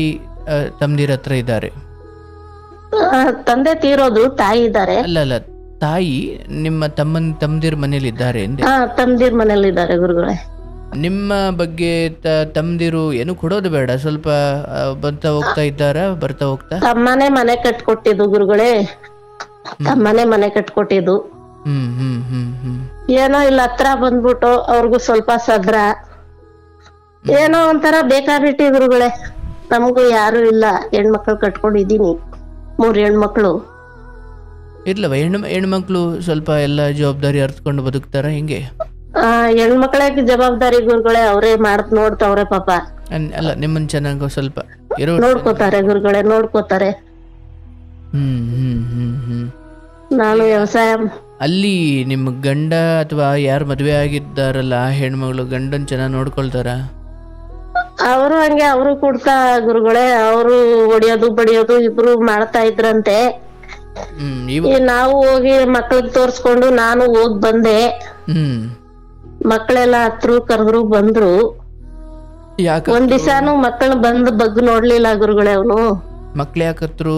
ತಮ್ದಿರ ಹತ್ರ ಇದ್ದಾರೆ? ತಂದೆ ತೀರೋದು, ತಾಯಿ ಇದ್ದಾರೆ. ಅಲ್ಲ, ತಾಯಿ ನಿಮ್ಮ ತಮ್ದಿರ್ ಮನೇಲಿ ಇದ್ದಾರೆ ಎಂದೆ? ತಮ್ದಿರ್ ಮನೇಲಿ ಇದ್ದಾರೆ ಗುರುಗಳೇ. ನಿಮ್ಮ ಬಗ್ಗೆ ತಮ್ದಿರು ಏನು ಕೊಡೋದು ಬೇಡ, ಸ್ವಲ್ಪ ಬರ್ತಾ ಹೋಗ್ತಾ ಇದ್ದಾರಾ? ಬರ್ತಾ ಹೋಗ್ತಾ ತಮ್ಮನೇ ಮನೆ ಕಟ್ಕೊಟ್ಟಿದ್ದು ಗುರುಗಳೇ. ತಮ್ಮನೇ ಮನೆ ಕಟ್ಕೊಟ್ಟಿದ್ದು. ಏನೋ ಇಲ್ಲಿ ಹತ್ರ ಬಂದ್ಬಿಟ್ಟು ಅವ್ರಿಗೂ ಸ್ವಲ್ಪ ಸದ್ರ, ಏನೋ ಒಂಥರ ಬೇಕಾಬಿಟ್ಟಿ ಗುರುಗಳೇ. ನಮಗೂ ಯಾರು ಇಲ್ಲ, ಹೆಣ್ಮಕ್ಳು ಕಟ್ಕೊಂಡಿದೀನಿ, 3 ಹೆಣ್ಮಕ್ಳು. ಇರ್ಲವ, ಹೆಣ್ಮಕ್ಳು ಸ್ವಲ್ಪ ಎಲ್ಲ ಜವಾಬ್ದಾರಿ ಅರ್ತ್ಕೊಂಡು ಬದುಕ್ತಾರ ಹಿಂಗೆ? ಹೆಣ್ಮಕ್ಳಿಗೆ ಜವಾಬ್ದಾರಿ ಗುರುಗಳೇ, ಅವರೇ ನೋಡ್ತಾವ್ರೆ ಪಾಪ. ಅಲ್ಲ, ನಿಮ್ಮನ್ ಚೆನ್ನಾಗ ಸ್ವಲ್ಪ ನೋಡ್ಕೋತಾರೆ ಗುರುಗಳೇ, ನೋಡ್ಕೋತಾರೆ. ನಾನು ವ್ಯವಸಾಯ. ಅಲ್ಲಿ ನಿಮ್ ಗಂಡ ಅಥವಾ ಯಾರು ಮದ್ವೆ ಆಗಿದ್ದಾರಲ್ಲ ಆ ಹೆಣ್ಮಗಳು ಗಂಡನ್ ಚೆನ್ನಾಗ್ ನೋಡ್ಕೊಳ್ತಾರ? ಅವರು ಹಂಗೆ, ಅವರು ಕೊಡ್ತಾ ಗುರುಗಳೇ. ಅವರು ಹೊಡಿಯೋದು ಬಡಿಯೋದು ಇಬ್ರು ಮಾಡ್ತಾ ಇದ್ರಂತೆ. ನಾವು ಹೋಗಿ ಮಕ್ಳಿಗೆ ತೋರ್ಸ್ಕೊಂಡು ನಾನು ಹೋಗ್ ಬಂದೆ. ಮಕ್ಕಳೆಲ್ಲ ಹತ್ರು ಕರೆದ್ರು, ಬಂದ್ರು. ಒಂದ್ ದಿವ್ಸಾನು ಮಕ್ಕಳು ಬಂದು ಬಗ್ಗು ನೋಡ್ಲಿಲ್ಲ ಗುರುಗಳೇ. ಅವನು ಮಕ್ಳು ಯಾಕತ್ರು?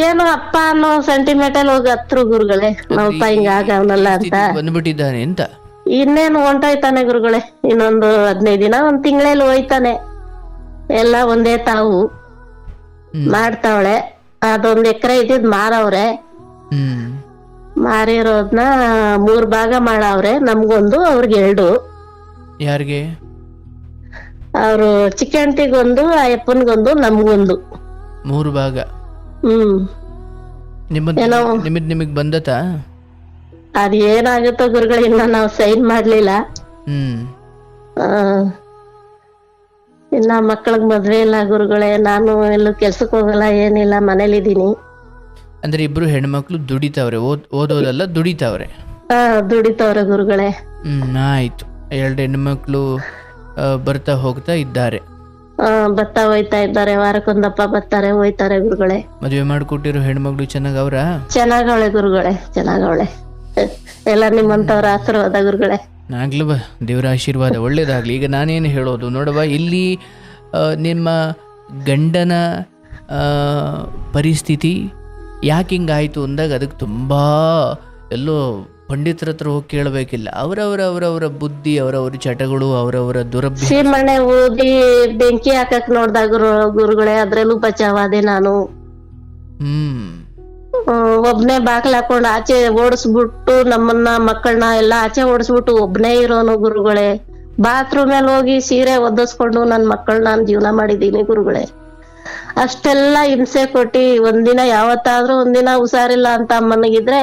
ಏನು ಅಪ್ಪ ಅನ್ನೋ ಸೆಂಟಿಮೆಂಟಲ್ ಹೋಗಿ ಹತ್ರು ಗುರುಗಳೇ. ನಾವಪ್ಪ ಹಿಂಗ ಆಗವನಲ್ಲ ಅಂತ ಬಂದ್ಬಿಟ್ಟಿದ್ದಾನೆ ಅಂತ. ಇನ್ನೇನು ಹೊಂಟೋಯ್ತಾನೆ ಗುರುಗಳೇ, ಇನ್ನೊಂದು 15 ದಿನ 1 ತಿಂಗಳಲ್ಲಿ ಹೋಯ್ತಾನೆ. ಎಲ್ಲ ಒಂದೇ ತಾವು. ಮಾಡ್ತಾವಳೆ. ಅದೊಂದ್ ಎಕರೆ ಇದ್ದಿದ್ ಮಾರವ್ರೆ. ಹ್ಮ್ ಮಾರಿರೋದ್ನ 3 ಭಾಗ ಮಾಡವ್ರೆ. ನಮ್ಗೊಂದು, ಅವ್ರಿಗೆ 2. ಯಾರಿಗೆ? ಅವ್ರು ಚಿಕ್ಕಂಟಿಗೊಂದು, ಆ ಯಪ್ಪನ್ಗೊಂದು, ನಮ್ಗೊಂದು. 3 ಭಾಗ. ಹ್ಮ್ ಏನೋ ನಿಮಗ್ ಬಂದತಾ? ಅದ್ ಏನಾಗುತ್ತೋ ಗುರುಗಳು, ಇನ್ನ ನಾವ್ ಸೈನ್ ಮಾಡ್ಲಿಲ್ಲ. ಹ್ಮ್ ಆ, ಇನ್ನ ಮಕ್ಕಳಿಗೆ ಮದ್ವೆ ಇಲ್ಲ ಗುರುಗಳೇ. ನಾನು ಎಲ್ಲೂ ಕೆಲ್ಸಕ್ ಹೋಗಲ್ಲ, ಏನಿಲ್ಲ, ಮನೇಲಿದ್ದೀನಿ. ಅಂದ್ರೆ ಇಬ್ರು ಹೆಣ್ಮಕ್ಳು ದುಡಿತಾವ್ರೆ, ಓದೋದಲ್ಲ ದುಡಿತಾವ್ರೆ. ದುಡಿತವ್ರೆ ಗುರುಗಳೇ. ಆಯ್ತು. 2 ಹೆಣ್ಮಕ್ಳು ಬರ್ತಾ ಹೋಗ್ತಾ ಇದ್ದಾರೆ. ಬರ್ತಾ ಹೋಯ್ತಾ ಇದ್ದಾರೆ. ವಾರಕ್ಕೊಂದಪ್ಪ ಬರ್ತಾರೆ, ಹೋಯ್ತಾರೆ ಗುರುಗಳೇ. ಮದುವೆ ಮಾಡ್ಕೊಟ್ಟಿರೋ ಹೆಣ್ಮಕ್ಳು ಚೆನ್ನಾಗವ್ರ? ಚೆನ್ನಾಗವಳೆ ಗುರುಗಳೇ, ಚೆನ್ನಾಗವಳೆ. ಎಲ್ಲ ನಿಮ್ಮಂತವ್ರ ಆಶೀರ್ವಾದ ಗುರುಗಳೇ. ಆಗ್ಲವ, ದೇವರ ಆಶೀರ್ವಾದ ಒಳ್ಳೇದಾಗ್ಲಿ. ಈಗ ನಾನೇನು ಹೇಳೋದು ನೋಡವ, ಇಲ್ಲಿ ನಿಮ್ಮ ಗಂಡನ ಪರಿಸ್ಥಿತಿ ಯಾಕೆ ಹಿಂಗಾಯ್ತು ಅಂದಾಗ ಅದಕ್ಕೆ ತುಂಬ ಎಲ್ಲೋ ಪಂಡಿತರ ಹತ್ರ ಹೋಗಿ ಕೇಳಬೇಕಿಲ್ಲ. ಅವರವರ ಬುದ್ಧಿ, ಅವರವರ ಚಟಗಳು, ಅವರವರ ದುರಭ್ಯಾಸ. ಸೀಮಣ್ಣೆ ಊದಿ ಬೆಂಕಿ ಹಾಕಕ್ ನೋಡ್ದ ಗುರುಗಳೇ, ಅದ್ರಲ್ಲೂ ಬಚಾವಾದೆ ನಾನು. ಒಬ್ನೇ ಬಾಗ್ಲ ಹಾಕೊಂಡ್ ಆಚೆ ಓಡಿಸ್ಬಿಟ್ಟು ನಮ್ಮನ್ನ ಮಕ್ಕಳನ್ನ ಎಲ್ಲಾ ಆಚೆ ಓಡಿಸ್ಬಿಟ್ಟು ಒಬ್ನೇ ಇರೋನು ಗುರುಗಳೇ. ಬಾತ್ರೂಮ್ ಅಲ್ಲಿ ಹೋಗಿ ಸೀರೆ ಒದಿಸ್ಕೊಂಡು ನನ್ ಮಕ್ಕಳನ್ನ ನಾನ್ ಜೀವನ ಮಾಡಿದೀನಿ ಗುರುಗಳೇ. ಅಷ್ಟೆಲ್ಲಾ ಹಿಂಸೆ ಕೊಟ್ಟಿ ಒಂದಿನ ಯಾವತ್ತಾದ್ರೂ ಒಂದಿನ ಹುಷಾರಿಲ್ಲ ಅಂತ ಅಮ್ಮನಿಗಿದ್ರೆ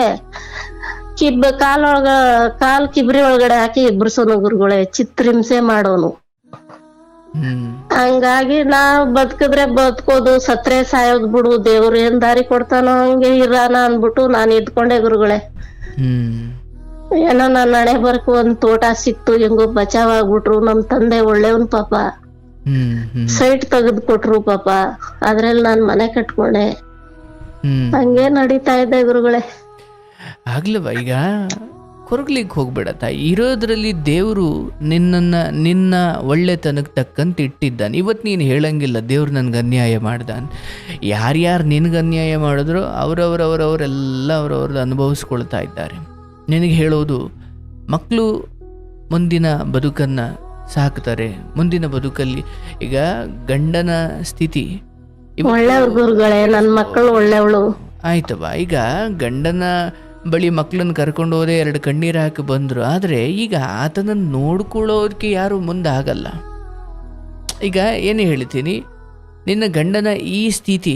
ಕಾಲ್ ಕಿಬ್ರಿ ಒಳಗಡೆ ಹಾಕಿ ಇಬ್ರಸೋನು ಗುರುಗಳೇ. ಚಿತ್ರಹಿಂಸೆ ಮಾಡೋನು. ಹಂಗಾಗಿ ನಾವ್ ಬದುಕಿದ್ರೆ ಬದುಕೋದು, ಸತ್ರೆ ಸಾಯೋದ್ ಬಿಡು, ದೇವ್ರು ಏನ್ ದಾರಿ ಕೊಡ್ತಾನೋ ಹಂಗೆ ಇರಾನ ಅನ್ಬಿಟ್ಟು ನಾನ್ ಇದ್ಕೊಂಡೆ ಗುರುಗಳೇ. ಏನೋ ನನ್ನ ಹಣೆ ಬರ್ಕು ಒಂದ್ ತೋಟ ಸಿಕ್ತು, ಹೆಂಗೋ ಬಚಾವ್ ಆಗ್ಬಿಟ್ರು. ನಮ್ ತಂದೆ ಒಳ್ಳೆಯವನ್ ಪಾಪ, ಸೈಟ್ ತೆಗೆದು ಕೊಟ್ರು ಪಾಪ. ಅದ್ರಲ್ಲಿ ನಾನ್ ಮನೆ ಕಟ್ಕೊಂಡೆ. ಹಂಗೆ ನಡೀತಾ ಇದೆ ಗುರುಗಳೇ. ಆಗ್ಲವ, ಈಗ ಕೊರಗ್ಲಿಕ್ಕೆ ಹೋಗ್ಬೇಡ ತಾಯಿ. ಇರೋದ್ರಲ್ಲಿ ದೇವರು ನಿನ್ನ ಒಳ್ಳೆತನಕ್ಕೆ ತಕ್ಕಂತ ಇಟ್ಟಿದ್ದಾನೆ. ಇವತ್ತು ನೀನು ಹೇಳಂಗಿಲ್ಲ ದೇವ್ರು ನನ್ಗೆ ಅನ್ಯಾಯ ಮಾಡ್ದಾನೆ. ಯಾರ್ಯಾರು ನಿನಗೆ ಅನ್ಯಾಯ ಮಾಡಿದ್ರು ಅವರವರೆಲ್ಲ ಅವ್ರವ್ರದ್ದು ಅನುಭವಿಸ್ಕೊಳ್ತಾ ಇದ್ದಾರೆ. ನಿನಗೆ ಹೇಳೋದು, ಮಕ್ಕಳು ಮುಂದಿನ ಬದುಕನ್ನು ಸಾಕ್ತಾರೆ. ಮುಂದಿನ ಬದುಕಲ್ಲಿ ಈಗ ಗಂಡನ ಸ್ಥಿತಿ ಒಳ್ಳೆಯವ್ರು ಗುರುಗಳೇ, ನನ್ನ ಮಕ್ಕಳು ಒಳ್ಳೆಯವಳು. ಆಯ್ತವ, ಈಗ ಗಂಡನ ಬಳಿ ಮಕ್ಕಳನ್ನ ಕರ್ಕೊಂಡು ಹೋದೆ, 2 ಕಣ್ಣೀರು ಹಾಕಿ ಬಂದರು. ಆದರೆ ಈಗ ಆತನನ್ನು ನೋಡ್ಕೊಳ್ಳೋದಕ್ಕೆ ಯಾರು ಮುಂದೆ ಆಗಲ್ಲ. ಈಗ ಏನು ಹೇಳ್ತೀನಿ, ನಿನ್ನ ಗಂಡನ ಈ ಸ್ಥಿತಿ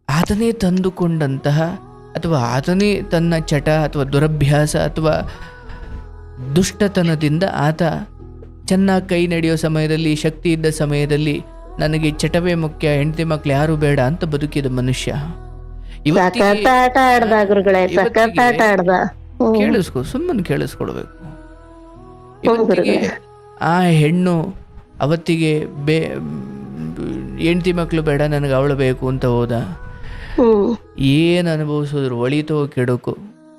ಆತನೇ ತಂದುಕೊಂಡಂತಹ, ಅಥವಾ ಆತನೇ ತನ್ನ ಚಟ ಅಥವಾ ದುರಭ್ಯಾಸ ಅಥವಾ ದುಷ್ಟತನದಿಂದ ಆತ ಚೆನ್ನಾಗಿ ಕೈ ನಡೆಯೋ ಸಮಯದಲ್ಲಿ, ಶಕ್ತಿ ಇದ್ದ ಸಮಯದಲ್ಲಿ ನನಗೆ ಚಟವೇ ಮುಖ್ಯ, ಹೆಂಡತಿ ಮಕ್ಳು ಯಾರು ಬೇಡ ಅಂತ ಬದುಕಿದ ಮನುಷ್ಯ. ಸುಮ್ಮನೆ ಕೇಳಿಸ್ಕೊಳ್ಬೇಕು. ಇವತ್ತಿಗೆ ಆ ಹೆಣ್ಣು ಅವತ್ತಿಗೆ ಹೆಂಡತಿ ಮಕ್ಳು ಬೇಡ, ನನಗೆ ಅವಳು ಬೇಕು ಅಂತ ಹೋದ. ಏನು ಅನುಭವಿಸೋದ್ರು, ಒಳಿತೋ ಕೆಡುಕು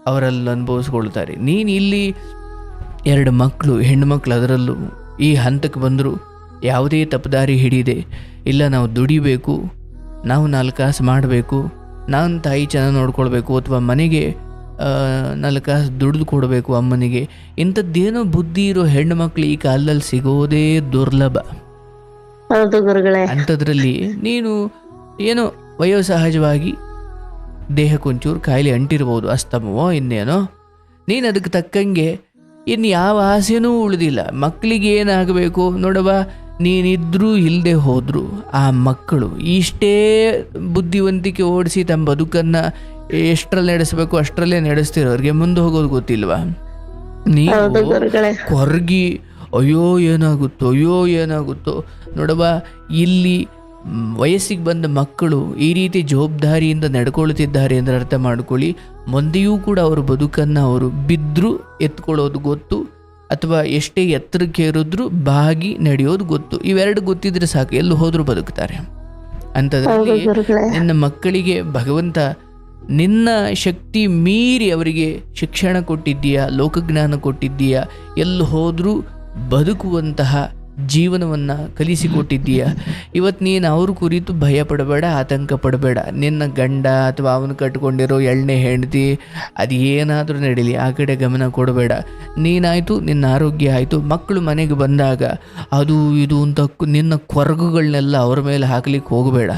ಅವರಲ್ಲಿ ಅನುಭವಿಸ್ಕೊಳ್ತಾರೆ. ನೀನು ಇಲ್ಲಿ 2 ಮಕ್ಕಳು, ಹೆಣ್ಣು ಮಕ್ಕಳು, ಅದರಲ್ಲೂ ಈ ಹಂತಕ್ಕೆ ಬಂದರು, ಯಾವುದೇ ತಪ್ಪದಾರಿ ಹಿಡಿದೆ, ಇಲ್ಲ ನಾವು ದುಡಿಬೇಕು, ನಾವು 4 ಕಾಸು ಮಾಡಬೇಕು, ನಾನು ತಾಯಿ ಚೆನ್ನಾಗಿ ನೋಡ್ಕೊಳ್ಬೇಕು, ಅಥವಾ ಮನೆಗೆ 4 ಕಾಸು ದುಡಿದು ಕೊಡಬೇಕು ಅಮ್ಮನಿಗೆ, ಇಂಥದ್ದೇನೋ ಬುದ್ಧಿ ಇರೋ ಹೆಣ್ಣು ಮಕ್ಕಳು ಈ ಕಾಲದಲ್ಲಿ ಸಿಗೋದೇ ದುರ್ಲಭ. ಅಂಥದ್ರಲ್ಲಿ ನೀನು ಏನೋ ವಯೋಸಹಜವಾಗಿ ದೇಹಕ್ಕೊಂಚೂರು ಕಾಯಿಲೆ ಅಂಟಿರ್ಬೋದು, ಅಸ್ತಮವೋ ಇನ್ನೇನೋ. ನೀನು ಅದಕ್ಕೆ ತಕ್ಕಂಗೆ ಇನ್ನು ಯಾವ ಆಸೆನೂ ಉಳಿದಿಲ್ಲ. ಮಕ್ಕಳಿಗೆ ಏನಾಗಬೇಕು ನೋಡವ, ನೀನಿದ್ರೂ ಇಲ್ಲದೆ ಹೋದ್ರು ಆ ಮಕ್ಕಳು ಇಷ್ಟೇ ಬುದ್ಧಿವಂತಿಕೆ ಓಡಿಸಿ ತಮ್ಮ ಬದುಕನ್ನು ಎಷ್ಟರಲ್ಲಿ ನಡೆಸಬೇಕು ಅಷ್ಟರಲ್ಲೇ ನಡೆಸ್ತಿರೋರಿಗೆ ಮುಂದೆ ಹೋಗೋದು ಗೊತ್ತಿಲ್ವಾ? ನೀವು ಕೊರ್ಗಿ ಅಯ್ಯೋ ಏನಾಗುತ್ತೋ ನೋಡವ, ಇಲ್ಲಿ ವಯಸ್ಸಿಗೆ ಬಂದ ಮಕ್ಕಳು ಈ ರೀತಿ ಜವಾಬ್ದಾರಿಯಿಂದ ನಡ್ಕೊಳ್ತಿದ್ದಾರೆ ಅಂದರೆ ಅರ್ಥ ಮಾಡ್ಕೊಳ್ಳಿ, ಮುಂದೆಯೂ ಕೂಡ ಅವ್ರ ಬದುಕನ್ನು ಅವರು ಬಿದ್ದರೂ ಎತ್ಕೊಳ್ಳೋದು ಗೊತ್ತು, ಅಥವಾ ಎಷ್ಟೇ ಎತ್ತರಕ್ಕೆ ಏರಿದ್ರು ಬಾಗಿ ನಡೆಯೋದು ಗೊತ್ತು. ಇವೆರಡು ಗೊತ್ತಿದ್ರೆ ಸಾಕು, ಎಲ್ಲಿ ಹೋದರೂ ಬದುಕ್ತಾರೆ. ಅಂಥದ್ರಲ್ಲಿ ನಿನ್ನ ಮಕ್ಕಳಿಗೆ ಭಗವಂತ ನಿನ್ನ ಶಕ್ತಿ ಮೀರಿ ಅವರಿಗೆ ಶಿಕ್ಷಣ ಕೊಟ್ಟಿದ್ದೀಯಾ, ಲೋಕಜ್ಞಾನ ಕೊಟ್ಟಿದ್ದೀಯಾ, ಎಲ್ಲಿ ಹೋದರೂ ಬದುಕುವಂತಹ ಜೀವನವನ್ನು ಕಲಿಸಿಕೊಟ್ಟಿದ್ದೀಯಾ. ಇವತ್ತು ನೀನು ಅವ್ರ ಕುರಿತು ಭಯ ಪಡಬೇಡ, ಆತಂಕ ಪಡಬೇಡ. ನಿನ್ನ ಗಂಡ ಅಥವಾ ಅವನು ಕಟ್ಕೊಂಡಿರೋ 2ನೇ ಹೆಂಡತಿ ಅದು ಏನಾದರೂ ನಡೀಲಿ, ಆ ಕಡೆ ಗಮನ ಕೊಡಬೇಡ. ನೀನಾಯಿತು, ನಿನ್ನ ಆರೋಗ್ಯ ಆಯಿತು. ಮಕ್ಕಳು ಮನೆಗೆ ಬಂದಾಗ ಅದು ಇದು ಅಂತ ನಿನ್ನ ಕೊರಗುಗಳನ್ನೆಲ್ಲ ಅವ್ರ ಮೇಲೆ ಹಾಕ್ಲಿಕ್ಕೆ ಹೋಗಬೇಡ.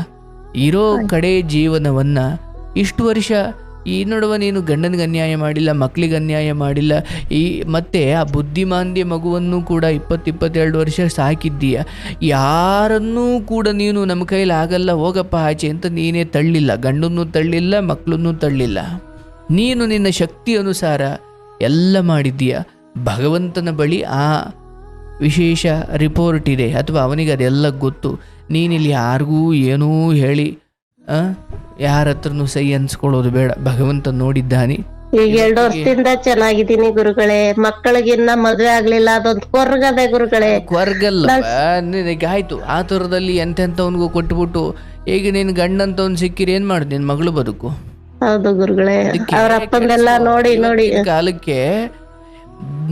ಇರೋ ಕಡೆ ಜೀವನವನ್ನ ಇಷ್ಟು ವರ್ಷ ಈ ನೋಡುವ ನೀನು ಗಂಡನಿಗೆ ಅನ್ಯಾಯ ಮಾಡಿಲ್ಲ, ಮಕ್ಕಳಿಗೆ ಅನ್ಯಾಯ ಮಾಡಿಲ್ಲ, ಮತ್ತೆ ಆ ಬುದ್ಧಿಮಾಂದ್ಯ ಮಗುವನ್ನು ಕೂಡ 20-22 ವರ್ಷ ಸಾಕಿದ್ದೀಯ. ಯಾರನ್ನೂ ಕೂಡ ನೀನು ನಮ್ಮ ಕೈಲಿ ಆಗಲ್ಲ ಹೋಗಪ್ಪ ಆಚೆ ಅಂತ ನೀನೇ ತಳ್ಳಿಲ್ಲ, ಗಂಡನ್ನೂ ತಳ್ಳಿಲ್ಲ, ಮಕ್ಕಳನ್ನೂ ತಳ್ಳಿಲ್ಲ. ನೀನು ನಿನ್ನ ಶಕ್ತಿ ಅನುಸಾರ ಎಲ್ಲ ಮಾಡಿದ್ದೀಯ. ಭಗವಂತನ ಬಳಿ ಆ ವಿಶೇಷ ರಿಪೋರ್ಟ್ ಇದೆ, ಅಥವಾ ಅವನಿಗೆ ಅದೆಲ್ಲ ಗೊತ್ತು. ನೀನಿಲ್ಲಿ ಯಾರಿಗೂ ಏನೂ ಹೇಳಿ ಯಾರ ಹತ್ರನೂ ಸೈ ಅನ್ಸ್ಕೊಳ್ಳೋದು ಬೇಡ. ಭಗವಂತ ನೋಡಿದ್ದಾನೆ. ಈಗ 2 ವರ್ಷದಿಂದ ಚೆನ್ನಾಗಿದ್ದೀನಿ ಗುರುಗಳೇ. ಮಕ್ಕಳಿಗಿನ್ನ ಮದ್ವೆ ಆಗ್ಲಿಲ್ಲ, ಅದೊಂದು ಕೊರ್ಗದೆ ಗುರುಗಳೇ. ಕೊರ್ಗಲ್ಲ ನಿನಗೆ ಆಯ್ತು. ಆ ಥರದಲ್ಲಿ ಎಂತೆಂಥವನ್ಗೂ ಕೊಟ್ಬಿಟ್ಟು ಈಗ ನೀನು ಗಂಡಂತವ್ನು ಸಿಕ್ಕಿರಿ ಏನ್ ಮಾಡು ನಿನ್ ಮಗಳು ಬದುಕು. ಹೌದು ಗುರುಗಳೇ, ಅವ್ರ ಅಪ್ಪಂದೆಲ್ಲ ನೋಡಿ ನೋಡಿ ಕಾಲಕ್ಕೆ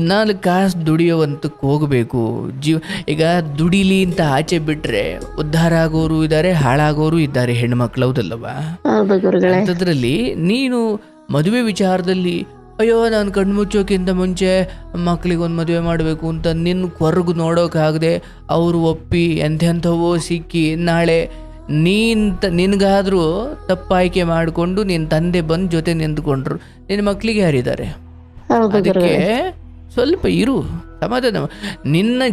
4 ಕಾಸು ದುಡಿಯೋವಂತಕ್ಕೆ ಹೋಗಬೇಕು. ಈಗ ದುಡಿಲಿ ಅಂತ ಆಚೆ ಬಿಟ್ರೆ ಉದ್ಧಾರ ಆಗೋರು ಇದ್ದಾರೆ, ಹಾಳಾಗೋರು ಇದ್ದಾರೆ ಹೆಣ್ಮಕ್ಳು, ಹೌದಲ್ಲವಾ? ಅಂಥದ್ರಲ್ಲಿ ನೀನು ಮದುವೆ ವಿಚಾರದಲ್ಲಿ ಅಯ್ಯೋ ನಾನು ಕಣ್ಮುಚ್ಚೋಕ್ಕಿಂತ ಮುಂಚೆ ಮಕ್ಕಳಿಗೊಂದು ಮದುವೆ ಮಾಡಬೇಕು ಅಂತ ನಿನ್ನ ಕೊರಗು ನೋಡೋಕ್ಕಾಗದೆ ಅವರು ಒಪ್ಪಿ ಎಂಥೆಂಥವೋ ಸಿಕ್ಕಿ ನಾಳೆ ನಿನಗಾದರೂ ತಪ್ಪಾಯ್ಕೆ ಮಾಡಿಕೊಂಡು ನಿನ್ನ ತಂದೆ ಬಂದು ಜೊತೆ ನಿಂತ್ಕೊಂಡ್ರು, ನಿನ್ನ ಮಕ್ಕಳಿಗೆ ಯಾರಿದ್ದಾರೆ? ಅದಕ್ಕೆ ಸ್ವಲ್ಪ ಇರು, ಸಮಾಧಾನ. ನಿನ್ನ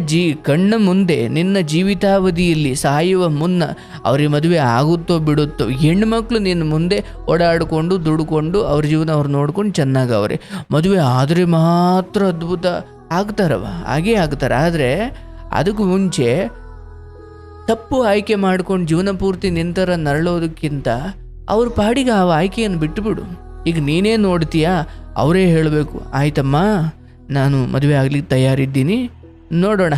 ಕಣ್ಣ ಮುಂದೆ ನಿನ್ನ ಜೀವಿತಾವಧಿಯಲ್ಲಿ ಸಾಯುವ ಮುನ್ನ ಅವ್ರಿಗೆ ಮದುವೆ ಆಗುತ್ತೋ ಬಿಡುತ್ತೋ, ಹೆಣ್ಮಕ್ಳು ನಿನ್ನ ಮುಂದೆ ಓಡಾಡಿಕೊಂಡು ದುಡ್ಕೊಂಡು ಅವ್ರ ಜೀವನ ಅವ್ರು ನೋಡ್ಕೊಂಡು ಚೆನ್ನಾಗವ್ರೆ. ಮದುವೆ ಆದರೆ ಮಾತ್ರ ಅದ್ಭುತ ಆಗ್ತಾರವ, ಹಾಗೇ ಆಗ್ತಾರೆ. ಆದರೆ ಅದಕ್ಕೂ ಮುಂಚೆ ತಪ್ಪು ಆಯ್ಕೆ ಮಾಡ್ಕೊಂಡು ಜೀವನ ಪೂರ್ತಿ ನಿಂತರ ನರಳೋದಕ್ಕಿಂತ ಅವ್ರ ಪಾಡಿಗೆ ಆ ಆಯ್ಕೆಯನ್ನು ಬಿಟ್ಟುಬಿಡು. ಈಗ ನೀನೇ ನೋಡ್ತೀಯಾ, ಅವರೇ ಹೇಳಬೇಕು ಆಯ್ತಮ್ಮ ನಾನು ಮದುವೆ ಆಗ್ಲಿಕ್ಕೆ ತಯಾರಿದ್ದೀನಿ, ನೋಡೋಣ,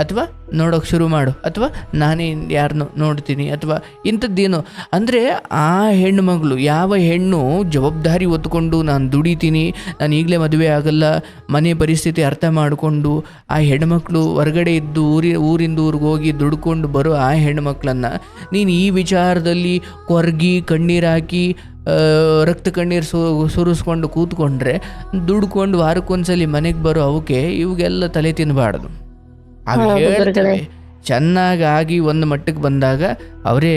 ಅಥವಾ ನೋಡೋಕೆ ಶುರು ಮಾಡು, ಅಥವಾ ನಾನೇ ಯಾರನ್ನೋ ನೋಡ್ತೀನಿ, ಅಥವಾ ಇಂಥದ್ದೇನೋ. ಅಂದರೆ ಆ ಹೆಣ್ಣುಮಗಳು, ಯಾವ ಹೆಣ್ಣು ಜವಾಬ್ದಾರಿ ಹೊತ್ಕೊಂಡು ನಾನು ದುಡಿತೀನಿ, ನಾನು ಈಗಲೇ ಮದುವೆ ಆಗಲ್ಲ, ಮನೆ ಪರಿಸ್ಥಿತಿ ಅರ್ಥ ಮಾಡಿಕೊಂಡು ಆ ಹೆಣ್ಮಕ್ಳು ಹೊರಗಡೆ ಇದ್ದು ಊರಿಂದ ಊರಿಗೆ ಹೋಗಿ ದುಡ್ಕೊಂಡು ಬರೋ ಆ ಹೆಣ್ಮಕ್ಳನ್ನು ನೀನು ಈ ವಿಚಾರದಲ್ಲಿ ಕೊರ್ಗಿ ಕಣ್ಣೀರಾಕಿ ರಕ್ತ ಕಣ್ಣೀರು ಸುರಿಸ್ಕೊಂಡು ಕೂತ್ಕೊಂಡ್ರೆ ದುಡ್ಕೊಂಡು ವಾರಕ್ಕೊಂದ್ಸಲಿ ಮನೆಗೆ ಬರೋ ಅವಕ್ಕೆ ಇವಾಗೆಲ್ಲ ತಲೆ ತಿನ್ನಬಾರ್ದು. ಅವು ಹೇಳ್ತವೆ ಚೆನ್ನಾಗಿ ಒಂದು ಮಟ್ಟಕ್ಕೆ ಬಂದಾಗ ಅವರೇ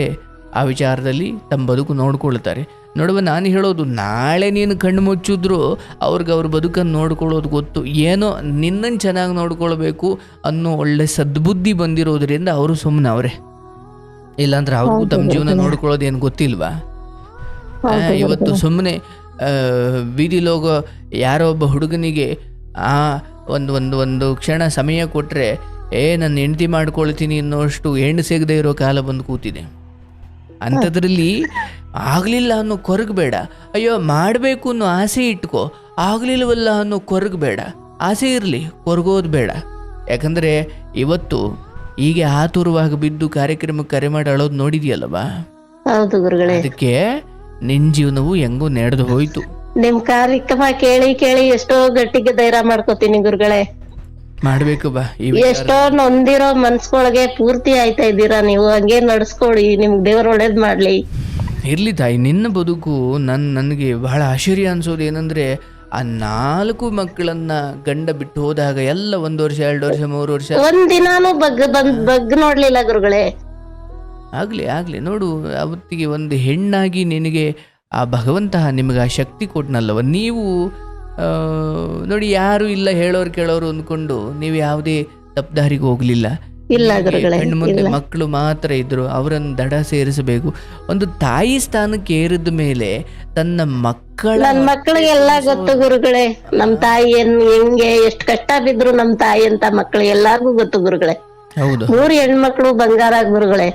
ಆ ವಿಚಾರದಲ್ಲಿ ತಮ್ಮ ಬದುಕು ನೋಡ್ಕೊಳ್ತಾರೆ. ನೋಡುವ, ನಾನು ಹೇಳೋದು ನಾಳೆ ನೀನು ಕಣ್ಣು ಮುಚ್ಚಿದ್ರು ಅವ್ರಿಗೆ ಅವ್ರ ಬದುಕನ್ನು ನೋಡ್ಕೊಳ್ಳೋದು ಗೊತ್ತು. ಏನೋ ನಿನ್ನನ್ನು ಚೆನ್ನಾಗಿ ನೋಡ್ಕೊಳ್ಬೇಕು ಅನ್ನೋ ಒಳ್ಳೆ ಸದ್ಬುದ್ಧಿ ಬಂದಿರೋದ್ರಿಂದ ಅವರು ಸುಮ್ಮನೆ ಅವರೇ, ಇಲ್ಲಾಂದ್ರೆ ಅವ್ರಿಗೂ ತಮ್ಮ ಜೀವನ ನೋಡ್ಕೊಳ್ಳೋದು ಏನು ಗೊತ್ತಿಲ್ವಾ? ಇವತ್ತು ಸುಮ್ಮನೆ ಬೀದಿಲೋಗೋ ಯಾರೋ ಒಬ್ಬ ಹುಡುಗನಿಗೆ ಆ ಒಂದು ಕ್ಷಣ ಸಮಯ ಕೊಟ್ಟರೆ ನನ್ನ ಹೆಂಡತಿ ಮಾಡ್ಕೊಳ್ತೀನಿ ಅನ್ನೋಷ್ಟು ಹೆಣ್ಣು ಸಿಗದೆ ಇರೋ ಕಾಲ ಬಂದು ಕೂತಿದೆ. ಅಂಥದ್ರಲ್ಲಿ ಆಗಲಿಲ್ಲ ಅನ್ನೋ ಕೊರಗಬೇಡ, ಅಯ್ಯೋ ಮಾಡಬೇಕು ಅನ್ನೋ ಆಸೆ ಇಟ್ಕೋ, ಆಗಲಿಲ್ಲವಲ್ಲ ಅನ್ನೋ ಕೊರಗಬೇಡ. ಆಸೆ ಇರಲಿ, ಕೊರಗೋದು ಬೇಡ. ಯಾಕಂದರೆ ಇವತ್ತು ಹೀಗೆ ಆತುರವಾಗಿ ಬಿದ್ದು ಕಾರ್ಯಕ್ರಮಕ್ಕೆ ಕರೆ ಮಾಡಿ ಅಳೋದು ನೋಡಿದ್ಯಲ್ಲವಾ? ಅದಕ್ಕೆ ನಿನ್ನ ಜೀವನವು ಹೆಂಗೋ ನಡೆದು ಹೋಯ್ತು. ನಿಮ್ ಕಾರ್ಯಕ್ರಮ ಕೇಳಿ ಕೇಳಿ ಎಷ್ಟೋ ಗಟ್ಟಿಗೆ ಧೈರ್ಯ ಮಾಡ್ಕೋತೀನಿ ಗುರುಗಳೇ. ಮಾಡ್ಬೇಕು ಬಾ. ಎಷ್ಟೋ ನೊಂದಿರೋ ಮನ್ಸ್ಕೊಳಗೆ ಪೂರ್ತಿ ಆಯ್ತಾ ಇದ್ದೀರಾ ನೀವು. ಹಂಗೆ ನಡ್ಸ್ಕೊಡಿ, ನಿಮ್ಗೆ ದೇವ್ರ ಒಳ್ಳೇದ್ ಮಾಡ್ಲಿ. ಇರ್ಲಿ ತಾಯಿ, ನಿನ್ನ ಬದುಕು ನನಗೆ ಬಹಳ ಆಶ್ಚರ್ಯ ಅನ್ಸೋದು ಏನಂದ್ರೆ, ಆ 4 ಮಕ್ಕಳನ್ನ ಗಂಡ ಬಿಟ್ಟು ಹೋದಾಗ ಎಲ್ಲ 1 ವರ್ಷ 2 ವರ್ಷ 3 ವರ್ಷ ಒಂದಿನಾನು ಬಗ್ ನೋಡ್ಲಿಲ್ಲ ಗುರುಗಳೇ. ಆಗ್ಲಿ ನೋಡು, ಅವತ್ತಿಗೆ ಒಂದು ಹೆಣ್ಣಾಗಿ ನಿನಗೆ ಆ ಭಗವಂತ ನಿಮಗೆ ಆ ಶಕ್ತಿ ಕೊಟ್ನಲ್ಲವ. ನೀವು ನೋಡಿ, ಯಾರು ಇಲ್ಲ ಹೇಳೋರು ಕೇಳೋರು ಅಂದ್ಕೊಂಡು ನೀವು ಯಾವುದೇ ತಪ್ಪದಾರಿಗೆ ಹೋಗ್ಲಿಲ್ಲ. ಹೆಣ್ಣು ಮುಂದೆ ಮಕ್ಕಳು ಮಾತ್ರ ಇದ್ರು, ಅವರನ್ನು ದಡ ಸೇರಿಸಬೇಕು. ಒಂದು ತಾಯಿ ಸ್ಥಾನಕ್ಕೆ ಏರಿದ ಮೇಲೆ ತನ್ನ ನನ್ ಮಕ್ಕಳಿಗೆಲ್ಲ ಗೊತ್ತು ಗುರುಗಳೇ, ನಮ್ ತಾಯಿ ಹೆಂಗೆ ಎಷ್ಟು ಕಷ್ಟ ಬಿದ್ರು ನಮ್ ತಾಯಿ ಅಂತ ಮಕ್ಕಳಿಗೆ ಎಲ್ಲಾರ್ಗು ಗೊತ್ತು ಗುರುಗಳೇ. ಹೌದು, 3 ಹೆಣ್ಮಕ್ಳು ಬಂಗಾರ ಗುರುಗಳೇ.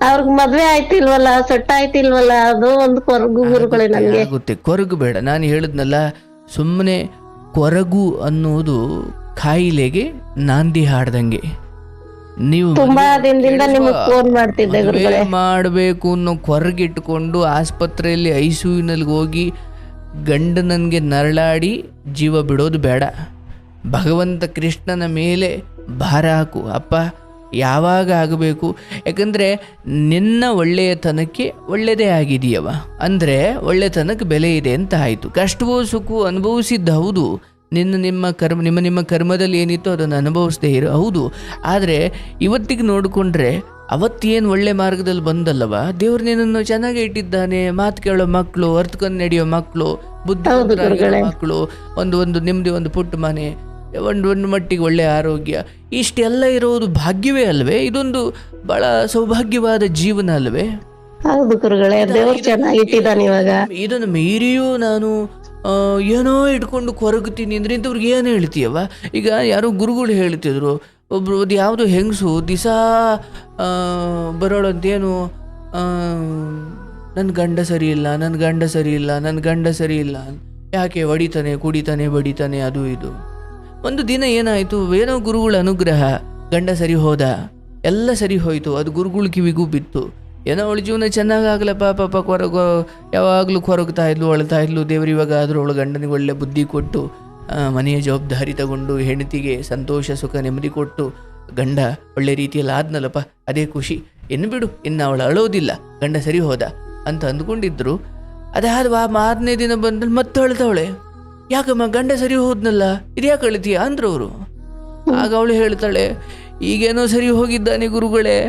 ಅವ್ರಿಗೆ ಮದ್ವೆ ಆಯ್ತಿಲ್ವಲ್ಲ, ಸೊಟ್ಟ ಆಯ್ತಿಲ್ವಲ್ಲ, ಅದು ಒಂದು ಕೊರಗು ಗುರುಗಳೇ. ನನ್ಗೆ ಗೊತ್ತೆ, ಕೊರಗು ಬೇಡ. ನಾನು ಹೇಳಿದ್ನಲ್ಲ, ಸುಮ್ಮನೆ ಕೊರಗು ಅನ್ನೋದು ಕಾಯಿಲೆಗೆ ನಾಂದಿ ಹಾಡ್ದಂಗೆ. ನೀವು ತುಂಬಾ ದಿನದಿಂದ ನಿಮಗೆ ಫೋನ್ ಮಾಡ್ತಿದ್ದೆ ಗುರುಗಳೇ. ಮಾಡಬೇಕು ಅನ್ನೋ ಕೊರಗಿಟ್ಕೊಂಡು ಆಸ್ಪತ್ರೆಯಲ್ಲಿ ಐಸಿಯುನಲ್ಲಿ ಹೋಗಿ ಗಂಡನನ್ಗೆ ನರಳಾಡಿ ಜೀವ ಬಿಡೋದು ಬೇಡ. ಭಗವಂತ ಕೃಷ್ಣನ ಮೇಲೆ ಭಾರ ಹಾಕು, ಅಪ್ಪ ಯಾವಾಗ ಆಗಬೇಕು. ಯಾಕಂದರೆ ನಿನ್ನ ಒಳ್ಳೆಯತನಕ್ಕೆ ಒಳ್ಳೆಯದೇ ಆಗಿದೆಯವ, ಅಂದರೆ ಒಳ್ಳೆತನಕ್ಕೆ ಬೆಲೆ ಇದೆ ಅಂತ ಆಯಿತು. ಕಷ್ಟವೋ ಸುಖವೋ ಅನುಭವಿಸಿದ್ದು ಹೌದು, ನಿಮ್ಮ ಕರ್ಮದಲ್ಲಿ ಏನಿತ್ತು ಅದನ್ನು ಅನುಭವಿಸದೇ ಇರೋ ಹೌದು. ಆದರೆ ಇವತ್ತಿಗೆ ನೋಡಿಕೊಂಡ್ರೆ ಅವತ್ತೇನು ಒಳ್ಳೆ ಮಾರ್ಗದಲ್ಲಿ ಬಂದಲ್ಲವ, ದೇವ್ರು ನಿನ್ನನ್ನು ಚೆನ್ನಾಗಿ ಇಟ್ಟಿದ್ದಾನೆ. ಮಾತು ಕೇಳೋ ಮಕ್ಕಳು, ಅರ್ಥಕೊಂಡು ನಡೆಯೋ ಮಕ್ಕಳು, ಬುದ್ಧಿವಂತರಾಗಿರೋ ಮಕ್ಕಳು, ಒಂದು ನಿಮ್ಮದಿ ಒಂದು ಪುಟ್ಟ ಮನೆ, ಒಂದು ಮಟ್ಟಿಗೆ ಒಳ್ಳೆ ಆರೋಗ್ಯ, ಇಷ್ಟೆಲ್ಲ ಇರೋದು ಭಾಗ್ಯವೇ ಅಲ್ವೇ? ಇದೊಂದು ಬಹಳ ಸೌಭಾಗ್ಯವಾದ ಜೀವನ ಅಲ್ವೇ? ಹೌದು ಗುರುಗಳೇ, ದೇವ್ರು ಚೆನ್ನಾಗಿಟ್ಟಿದ್ದಾನೆ. ಇವಾಗ ಇದನ್ನು ಮೀರಿಯೂ ನಾನು ಏನೋ ಇಟ್ಕೊಂಡು ಕೊರಗ್ತೀನಿ ಅಂದ್ರೆ ಇಂಥವ್ರಿಗೆ ಏನು ಹೇಳ್ತೀಯವ? ಈಗ ಯಾರೋ ಗುರುಗಳು ಹೇಳ್ತಿದ್ರು, ಒಬ್ರು ಅದು ಯಾವುದೋ ಹೆಂಗಸು ದಿಸಾ ಬರೋಳಂತೇನು, ನನ್ನ ಗಂಡ ಸರಿ ಇಲ್ಲ, ನನ್ನ ಗಂಡ ಸರಿ ಇಲ್ಲ, ನನ್ನ ಗಂಡ ಸರಿ ಇಲ್ಲ, ಯಾಕೆ ಹೊಡಿತಾನೆ, ಕುಡಿತಾನೆ, ಬಡಿತಾನೆ, ಅದು ಇದು. ಒಂದು ದಿನ ಏನಾಯಿತು, ಏನೋ ಗುರುಗಳ ಅನುಗ್ರಹ, ಗಂಡ ಸರಿ ಹೋದ, ಎಲ್ಲ ಸರಿ ಹೋಯಿತು. ಅದು ಗುರುಗಳ ಕಿವಿಗೂ ಬಿತ್ತು. ಏನೋ ಅವಳ ಜೀವನ ಚೆನ್ನಾಗಾಗಲಪ್ಪ, ಪಾಪ ಯಾವಾಗಲೂ ಕೊರಗ್ತಾ ಇದ್ಲು, ಅಳ್ತಾ ಇದ್ಲು. ದೇವ್ರು ಇವಾಗ ಆದರೂ ಅವಳ ಗಂಡನಿಗೆ ಒಳ್ಳೆ ಬುದ್ಧಿ ಕೊಟ್ಟು, ಮನೆಯ ಜವಾಬ್ದಾರಿ ತಗೊಂಡು, ಹೆಂಡತಿಗೆ ಸಂತೋಷ ಸುಖ ನೆಮ್ಮದಿ ಕೊಟ್ಟು, ಗಂಡ ಒಳ್ಳೆ ರೀತಿಯಲ್ಲಿ ಆದ್ನಲ್ಲಪ್ಪ, ಅದೇ ಖುಷಿ. ಇನ್ನು ಬಿಡು, ಇನ್ನು ಅವಳು ಅಳೋದಿಲ್ಲ, ಗಂಡ ಸರಿ ಹೋದ ಅಂತ ಅಂದ್ಕೊಂಡಿದ್ರು. ಅದಾದ ಮಾರನೇ ದಿನ ಬಂದಲ್ಲಿ ಮತ್ತೆ ಅಳ್ತಾವಳೆ. ಯಾಕಮ್ಮ, ಗಂಡ ಸರಿ ಹೋದ್ನಲ್ಲ, ಇದ್ಯಾಕೆ ಅಳ್ತೀಯ ಅಂದ್ರು ಅವರು. ಆಗ ಅವಳು ಹೇಳ್ತಾಳೆ, ಈಗೇನೋ ಸರಿ ಹೋಗಿದ್ದಾನೆ ಗುರುಗಳೇ,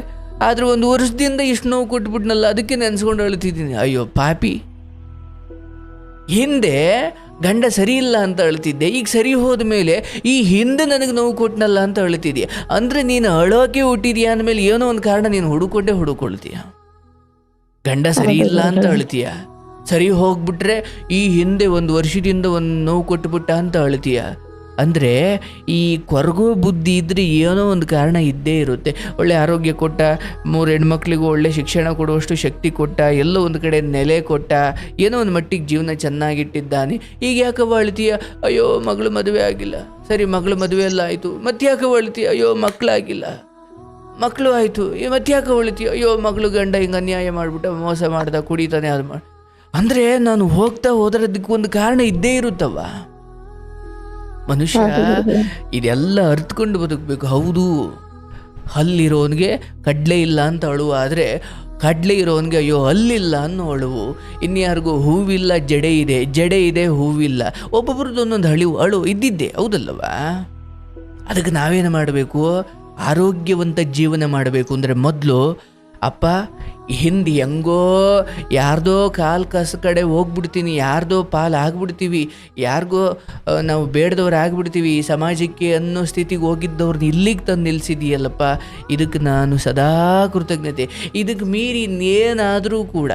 ಆದ್ರೆ 1 ವರ್ಷದಿಂದ ಇಷ್ಟು ನೋವು ಕೊಟ್ಬಿಟ್ನಲ್ಲ, ಅದಕ್ಕೆ ನೆನ್ಸ್ಕೊಂಡು ಅಳ್ತಿದ್ದೀನಿ. ಅಯ್ಯೋ ಪಾಪಿ, ಹಿಂದೆ ಗಂಡ ಸರಿ ಇಲ್ಲ ಅಂತ ಅಳ್ತಿದ್ದೆ, ಈಗ ಸರಿ ಹೋದ ಮೇಲೆ ಈ ಹಿಂದೆ ನನಗೆ ನೋವು ಕೊಟ್ಟನಲ್ಲ ಅಂತ ಅಳ್ತಿದ್ಯಾ. ಅಂದರೆ ನೀನು ಅಳೋಕೆ ಹುಟ್ಟಿದ್ಯಾ ಅಂದಮೇಲೆ ಏನೋ ಒಂದು ಕಾರಣ ನೀನು ಹುಡುಕೊಳ್ತೀಯ. ಗಂಡ ಸರಿ ಇಲ್ಲ ಅಂತ ಅಳ್ತೀಯ, ಸರಿ ಹೋಗ್ಬಿಟ್ರೆ ಈ ಹಿಂದೆ 1 ವರ್ಷದಿಂದ ಒಂದು ನೋವು ಕೊಟ್ಟುಬಿಟ್ಟ ಅಂತ ಅಳ್ತೀಯ. ಅಂದರೆ ಈ ಕೊರಗೋ ಬುದ್ಧಿ ಇದ್ದರೆ ಏನೋ ಒಂದು ಕಾರಣ ಇದ್ದೇ ಇರುತ್ತೆ. ಒಳ್ಳೆ ಆರೋಗ್ಯ ಕೊಟ್ಟ, 3 ಹೆಣ್ಮಕ್ಳಿಗೂ ಒಳ್ಳೆ ಶಿಕ್ಷಣ ಕೊಡುವಷ್ಟು ಶಕ್ತಿ ಕೊಟ್ಟ, ಎಲ್ಲೋ ಒಂದು ಕಡೆ ನೆಲೆ ಕೊಟ್ಟ, ಏನೋ ಒಂದು ಮಟ್ಟಿಗೆ ಜೀವನ ಚೆನ್ನಾಗಿಟ್ಟಿದ್ದಾನೆ. ಈಗ ಯಾಕವ ಅಳ್ತೀಯ? ಅಯ್ಯೋ ಮಗಳು ಮದುವೆ ಆಗಿಲ್ಲ. ಸರಿ, ಮಗಳು ಮದುವೆ ಎಲ್ಲ ಆಯಿತು, ಮತ್ತೆ ಯಾಕವ ಅಳ್ತೀಯ? ಅಯ್ಯೋ ಮಕ್ಕಳಾಗಿಲ್ಲ. ಮಕ್ಕಳು ಆಯಿತು, ಮತ್ತೆ ಯಾಕೆ ಅಳ್ತೀಯ? ಅಯ್ಯೋ ಮಗಳು ಗಂಡ ಹಿಂಗೆ ಅನ್ಯಾಯ ಮಾಡಿಬಿಟ್ಟ, ಮೋಸ ಮಾಡ್ದ, ಕುಡಿತಾನೆ, ಅದು ಮಾಡಿ. ಅಂದರೆ ನಾನು ಹೋಗ್ತಾ ಹೋದ್ರದಕ್ಕೆ ಒಂದು ಕಾರಣ ಇದ್ದೇ ಇರುತ್ತವ. ಮನುಷ್ಯ ಇದೆಲ್ಲ ಅರ್ಥಕೊಂಡು ಬದುಕಬೇಕು. ಹೌದು, ಹಲ್ಲಿರೋನ್ಗೆ ಕಡಲೆ ಇಲ್ಲ ಅಂತ ಅಳುವು, ಆದರೆ ಕಡಲೆ ಇರೋನ್ಗೆ ಅಯ್ಯೋ ಹಲ್ಲಿಲ್ಲ ಅನ್ನೋ ಅಳುವು. ಇನ್ಯಾರಿಗೂ ಹೂವಿಲ್ಲ ಜಡೆ ಇದೆ, ಜಡೆ ಇದೆ ಹೂವಿಲ್ಲ. ಒಬ್ಬೊಬ್ರದ್ದು ಒಂದೊಂದು ಅಳು ಇದ್ದಿದ್ದೆ, ಹೌದಲ್ಲವಾ? ಅದಕ್ಕೆ ನಾವೇನು ಮಾಡಬೇಕು? ಆರೋಗ್ಯವಂತ ಜೀವನ ಮಾಡಬೇಕು ಅಂದರೆ ಮೊದಲು ಅಪ್ಪ ಹಿಂದೆ ಹೆಂಗೋ ಯಾರ್ದೋ ಕಾಲು ಕಸ ಕಡೆ ಹೋಗ್ಬಿಡ್ತೀನಿ, ಯಾರ್ದೋ ಪಾಲು ಆಗ್ಬಿಡ್ತೀವಿ, ಯಾರಿಗೋ ನಾವು ಬೇಡದವ್ರು ಆಗ್ಬಿಡ್ತೀವಿ, ಈ ಸಮಾಜಕ್ಕೆ ಅನ್ನೋ ಸ್ಥಿತಿಗೆ ಹೋಗಿದ್ದವ್ರನ್ನ ಇಲ್ಲಿಗೆ ತಂದು ನಿಲ್ಲಿಸಿದೆಯಲ್ಲಪ್ಪ, ಇದಕ್ಕೆ ನಾನು ಸದಾ ಕೃತಜ್ಞತೆ. ಇದಕ್ಕೆ ಮೀರಿ ಇನ್ನೇನಾದರೂ ಕೂಡ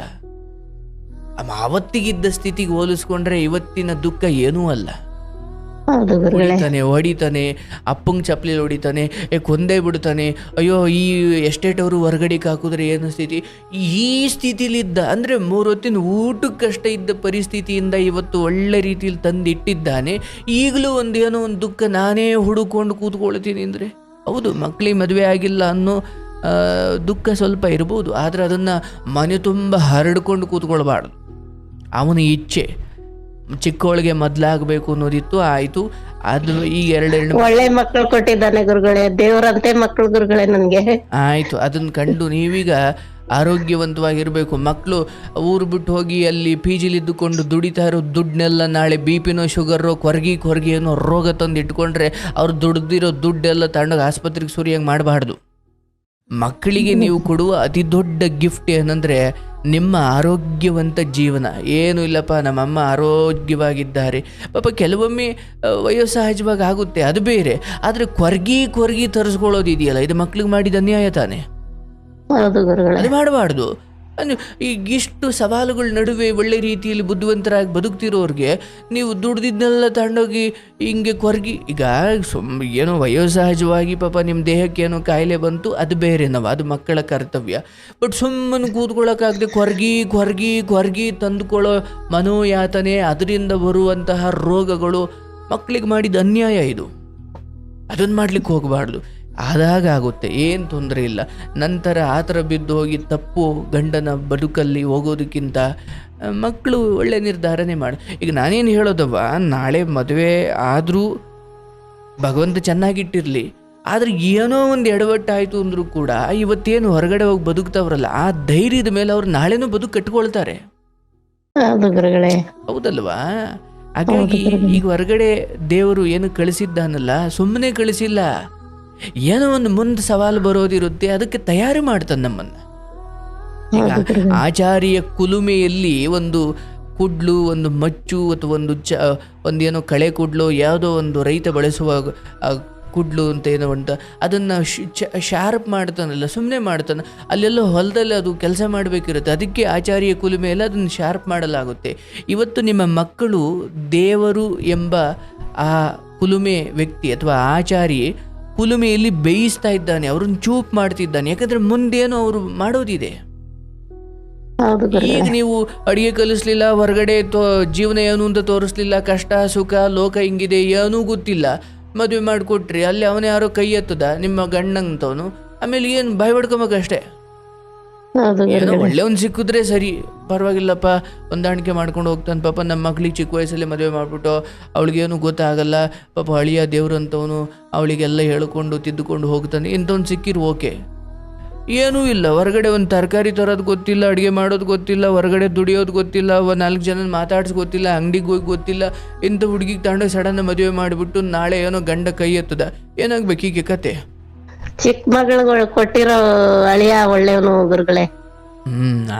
ಆವತ್ತಿಗಿದ್ದ ಸ್ಥಿತಿಗೆ ಹೋಲಿಸ್ಕೊಂಡ್ರೆ ಇವತ್ತಿನ ದುಃಖ ಏನೂ ಅಲ್ಲ. ಹೊಡಿತಾನೆ, ಅಪ್ಪಂಗೆ ಚಪ್ಪಲಿ ಹೊಡಿತಾನೆ, ಕೊಂದೇ ಬಿಡ್ತಾನೆ. ಅಯ್ಯೋ ಈ ಎಸ್ಟೇಟ್ ಅವರು ಹೊರಗಡೆಗೆ ಹಾಕಿದ್ರೆ ಏನು ಸ್ಥಿತಿ? ಈ ಸ್ಥಿತಿಲಿದ್ದ ಅಂದರೆ 3 ಹೊತ್ತಿನ ಊಟಕ್ಕಷ್ಟೇ ಇದ್ದ ಪರಿಸ್ಥಿತಿಯಿಂದ ಇವತ್ತು ಒಳ್ಳೆ ರೀತಿಯಲ್ಲಿ ತಂದಿಟ್ಟಿದ್ದಾನೆ. ಈಗಲೂ ಏನೋ ಒಂದು ದುಃಖ ನಾನೇ ಹುಡುಕೊಂಡು ಕೂತ್ಕೊಳ್ತೀನಿ ಅಂದರೆ, ಹೌದು, ಮಕ್ಕಳಿಗೆ ಮದುವೆ ಆಗಿಲ್ಲ ಅನ್ನೋ ದುಃಖ ಸ್ವಲ್ಪ ಇರ್ಬೋದು, ಆದರೆ ಅದನ್ನು ಮನೆ ತುಂಬ ಹರಡ್ಕೊಂಡು ಕೂತ್ಕೊಳ್ಬಾರ್ದು. ಅವನ ಇಚ್ಛೆ ಚಿಕ್ಕವಳಿಗೆ ಮೊದಲಾಗಬೇಕು ಅನ್ನೋದಿತ್ತು, ಆಯಿತು. ಅದು ಈಗ 2 ಒಳ್ಳೆ ಮಕ್ಕಳು ಕೊಟ್ಟಿದ್ದಾನೆ ಗುರುಗಳೇ, ದೇವರಂತೆ ಮಕ್ಕಳು ಗುರುಗಳೇ ನನಗೆ. ಆಯಿತು, ಅದನ್ನು ಕಂಡು ನೀವೀಗ ಆರೋಗ್ಯವಂತವಾಗಿರಬೇಕು. ಮಕ್ಕಳು ಊರು ಬಿಟ್ಟು ಹೋಗಿ ಅಲ್ಲಿ PGಲಿದ್ದುಕೊಂಡು ದುಡಿತಾ ಇರೋ ದುಡ್ಡನ್ನೆಲ್ಲ ನಾಳೆ BP ಶುಗರು ಕೊರಗಿ ಏನೋ ರೋಗ ತಂದು ಇಟ್ಕೊಂಡ್ರೆ ಅವ್ರು ದುಡ್ದಿರೋ ದುಡ್ಡೆಲ್ಲ ತಗೊಂಡೋಗಿ ಆಸ್ಪತ್ರೆಗೆ ಸುರಿಯಂಗೆ ಮಾಡಬಾರ್ದು. ಮಕ್ಕಳಿಗೆ ನೀವು ಕೊಡುವ ಅತಿ ದೊಡ್ಡ ಗಿಫ್ಟ್ ಏನಂದರೆ ನಿಮ್ಮ ಆರೋಗ್ಯವಂತ ಜೀವನ. ಏನೂ ಇಲ್ಲಪ್ಪ, ನಮ್ಮಮ್ಮ ಆರೋಗ್ಯವಾಗಿದ್ದಾರೆ. ಪಾಪ ಕೆಲವೊಮ್ಮೆ ವಯೋಸಹಜವಾಗಿ ಆಗುತ್ತೆ, ಅದು ಬೇರೆ. ಆದರೆ ಕೊರಗಿ ತರಿಸ್ಕೊಳ್ಳೋದು ಇದೆಯಲ್ಲ, ಇದು ಮಕ್ಳಿಗೆ ಮಾಡಿದ ಅನ್ಯಾಯ ತಾನೆ. ಅದು ಮಾಡಬಾರ್ದು. ಈಗ ಇಷ್ಟು ಸವಾಲುಗಳ ನಡುವೆ ಒಳ್ಳೆ ರೀತಿಯಲ್ಲಿ ಬುದ್ಧಿವಂತರಾಗಿ ಬದುಕ್ತಿರೋರಿಗೆ ನೀವು ದುಡ್ದಿದ್ದನ್ನೆಲ್ಲ ತಗೊಂಡೋಗಿ ಹಿಂಗೆ ಈಗ ಏನೋ ವಯೋಸಹಜವಾಗಿ ಪಾಪ ನಿಮ್ಮ ದೇಹಕ್ಕೆ ಏನೋ ಕಾಯಿಲೆ ಬಂತು, ಅದು ಬೇರೆ, ಅದು ಮಕ್ಕಳ ಕರ್ತವ್ಯ. ಬಟ್ ಸುಮ್ಮನೆ ಕೂತ್ಕೊಳ್ಳೋಕ್ಕಾಗದೆ ಕೊರಗಿ ತಂದುಕೊಳ್ಳೋ ಮನೋಯಾತನೆ, ಅದರಿಂದ ಬರುವಂತಹ ರೋಗಗಳು ಮಕ್ಕಳಿಗೆ ಮಾಡಿದ ಅನ್ಯಾಯ. ಇದು ಅದನ್ನು ಮಾಡ್ಲಿಕ್ಕೆ ಹೋಗಬಾರ್ದು. ಆದಾಗ ಆಗುತ್ತೆ, ಏನು ತೊಂದರೆ ಇಲ್ಲ. ನಂತರ ಆ ಥರ ಬಿದ್ದು ಹೋಗಿ ತಪ್ಪು ಗಂಡನ ಬದುಕಲ್ಲಿ ಹೋಗೋದಕ್ಕಿಂತ ಮಕ್ಕಳು ಒಳ್ಳೆ ನಿರ್ಧಾರನೇ ಮಾಡಿ. ಈಗ ನಾನೇನು ಹೇಳೋದವ್ವ, ನಾಳೆ ಮದುವೆ ಆದರೂ ಭಗವಂತ ಚೆನ್ನಾಗಿಟ್ಟಿರಲಿ, ಆದರೆ ಏನೋ ಒಂದು ಎಡವಟ್ಟಾಯಿತು ಅಂದರೂ ಕೂಡ ಇವತ್ತೇನು ಹೊರಗಡೆ ಹೋಗಿ ಬದುಕ್ತಾವ್ರಲ್ಲ, ಆ ಧೈರ್ಯದ ಮೇಲೆ ಅವ್ರು ನಾಳೆನೂ ಬದುಕು ಕಟ್ಕೊಳ್ತಾರೆ. ಹೌದಲ್ವಾ? ಹಾಗಾಗಿ ಈಗ ಹೊರಗಡೆ ದೇವರು ಏನು ಕಳಿಸಿದ್ದಾನಲ್ಲ, ಸುಮ್ಮನೆ ಕಳಿಸಿಲ್ಲ. ಏನೋ ಒಂದು ಮುಂದೆ ಸವಾಲು ಬರೋದಿರುತ್ತೆ, ಅದಕ್ಕೆ ತಯಾರಿ ಮಾಡ್ತಾನೆ ನಮ್ಮನ್ನು. ಈಗ ಆಚಾರಿಯ ಕುಲುಮೆಯಲ್ಲಿ ಒಂದು ಕುಡ್ಲು, ಒಂದು ಮಚ್ಚು ಅಥವಾ ಒಂದೇನೋ ಕಳೆ ಕುಡ್ಲು, ಯಾವುದೋ ಒಂದು ರೈತ ಬಳಸುವ ಕುಡ್ಲು ಅಂತ ಏನೋ ಅಂತ ಅದನ್ನು ಶಾರ್ಪ್ ಮಾಡ್ತಾನಲ್ಲ, ಸುಮ್ಮನೆ ಮಾಡ್ತಾನೆ. ಅಲ್ಲೆಲ್ಲೋ ಹೊಲದಲ್ಲಿ ಅದು ಕೆಲಸ ಮಾಡಬೇಕಿರುತ್ತೆ, ಅದಕ್ಕೆ ಆಚಾರ್ಯ ಕುಲುಮೆಯಲ್ಲಿ ಅದನ್ನು ಶಾರ್ಪ್ ಮಾಡಲಾಗುತ್ತೆ. ಇವತ್ತು ನಿಮ್ಮ ಮಕ್ಕಳು ದೇವರು ಎಂಬ ಆ ಕುಲುಮೆ ವ್ಯಕ್ತಿ ಅಥವಾ ಆಚಾರ್ಯ ಕುಲುಮೆಯಲ್ಲಿ ಬೇಯಿಸ್ತಾ ಇದ್ದಾನೆ, ಅವ್ರನ್ನ ಚೂಪ್ ಮಾಡ್ತಿದ್ದಾನೆ. ಯಾಕಂದರೆ ಮುಂದೇನೋ ಅವರು ಮಾಡೋದಿದೆ. ಈಗ ನೀವು ಅಡಿಗೆ ಕಲಿಸ್ಲಿಲ್ಲ, ಹೊರಗಡೆ ಜೀವನ ಏನು ಅಂತ ತೋರಿಸ್ಲಿಲ್ಲ, ಕಷ್ಟ ಸುಖ ಲೋಕ ಹಿಂಗಿದೆ ಏನೂ ಗೊತ್ತಿಲ್ಲ, ಮದುವೆ ಮಾಡಿಕೊಟ್ರಿ, ಅಲ್ಲಿ ಅವನೇ ಯಾರೋ ಕೈ ಎತ್ತದ ನಿಮ್ಮ ಗಂಡಂತವನು, ಆಮೇಲೆ ಏನು ಬಾಯ್ ಬಡ್ಕೊಬೇಕಷ್ಟೇ. ಏನೋ ಒಳ್ಳೆ ಒಂದು ಸಿಕ್ಕಿದ್ರೆ ಸರಿ, ಪರವಾಗಿಲ್ಲಪ್ಪ, ಹೊಂದಾಣಿಕೆ ಮಾಡ್ಕೊಂಡು ಹೋಗ್ತಾನೆ. ಪಾಪ ನಮ್ಮ ಮಕ್ಳಿಗೆ ಚಿಕ್ಕ ವಯಸ್ಸಲ್ಲಿ ಮದುವೆ ಮಾಡಿಬಿಟ್ಟು ಅವಳಿಗೇನು ಗೊತ್ತಾಗಲ್ಲ, ಪಾಪ ಅಳಿಯ ದೇವ್ರು ಅಂತವನು ಅವಳಿಗೆಲ್ಲ ಹೇಳ್ಕೊಂಡು ತಿದ್ದುಕೊಂಡು ಹೋಗ್ತಾನೆ. ಇಂಥವ್ನು ಸಿಕ್ಕಿರು ಓಕೆ. ಏನೂ ಇಲ್ಲ, ಹೊರಗಡೆ ಒಂದು ತರಕಾರಿ ತರೋದು ಗೊತ್ತಿಲ್ಲ, ಅಡುಗೆ ಮಾಡೋದು ಗೊತ್ತಿಲ್ಲ, ಹೊರಗಡೆ ದುಡಿಯೋದು ಗೊತ್ತಿಲ್ಲ, 4 ಜನ ಮಾತಾಡ್ಸಿ ಗೊತ್ತಿಲ್ಲ, ಅಂಗಡಿಗೆ ಹೋಗಿ ಗೊತ್ತಿಲ್ಲ, ಇಂಥ ಹುಡುಗಿಗೆ ತಗೊಂಡು ಸಡನ್ ಮದುವೆ ಮಾಡಿಬಿಟ್ಟು ನಾಳೆ ಏನೋ ಗಂಡ ಕೈ ಎತ್ತದ, ಏನಾಗ್ಬೇಕು ಹೀಗೆ ಕತೆ? ಚಿಕ್ಕ ಮಗಳು ಕೊಟ್ಟಿರೋ ಅಳಿಯ ಒಳ್ಳೆಯವನು ಗುರುಗಳೇ.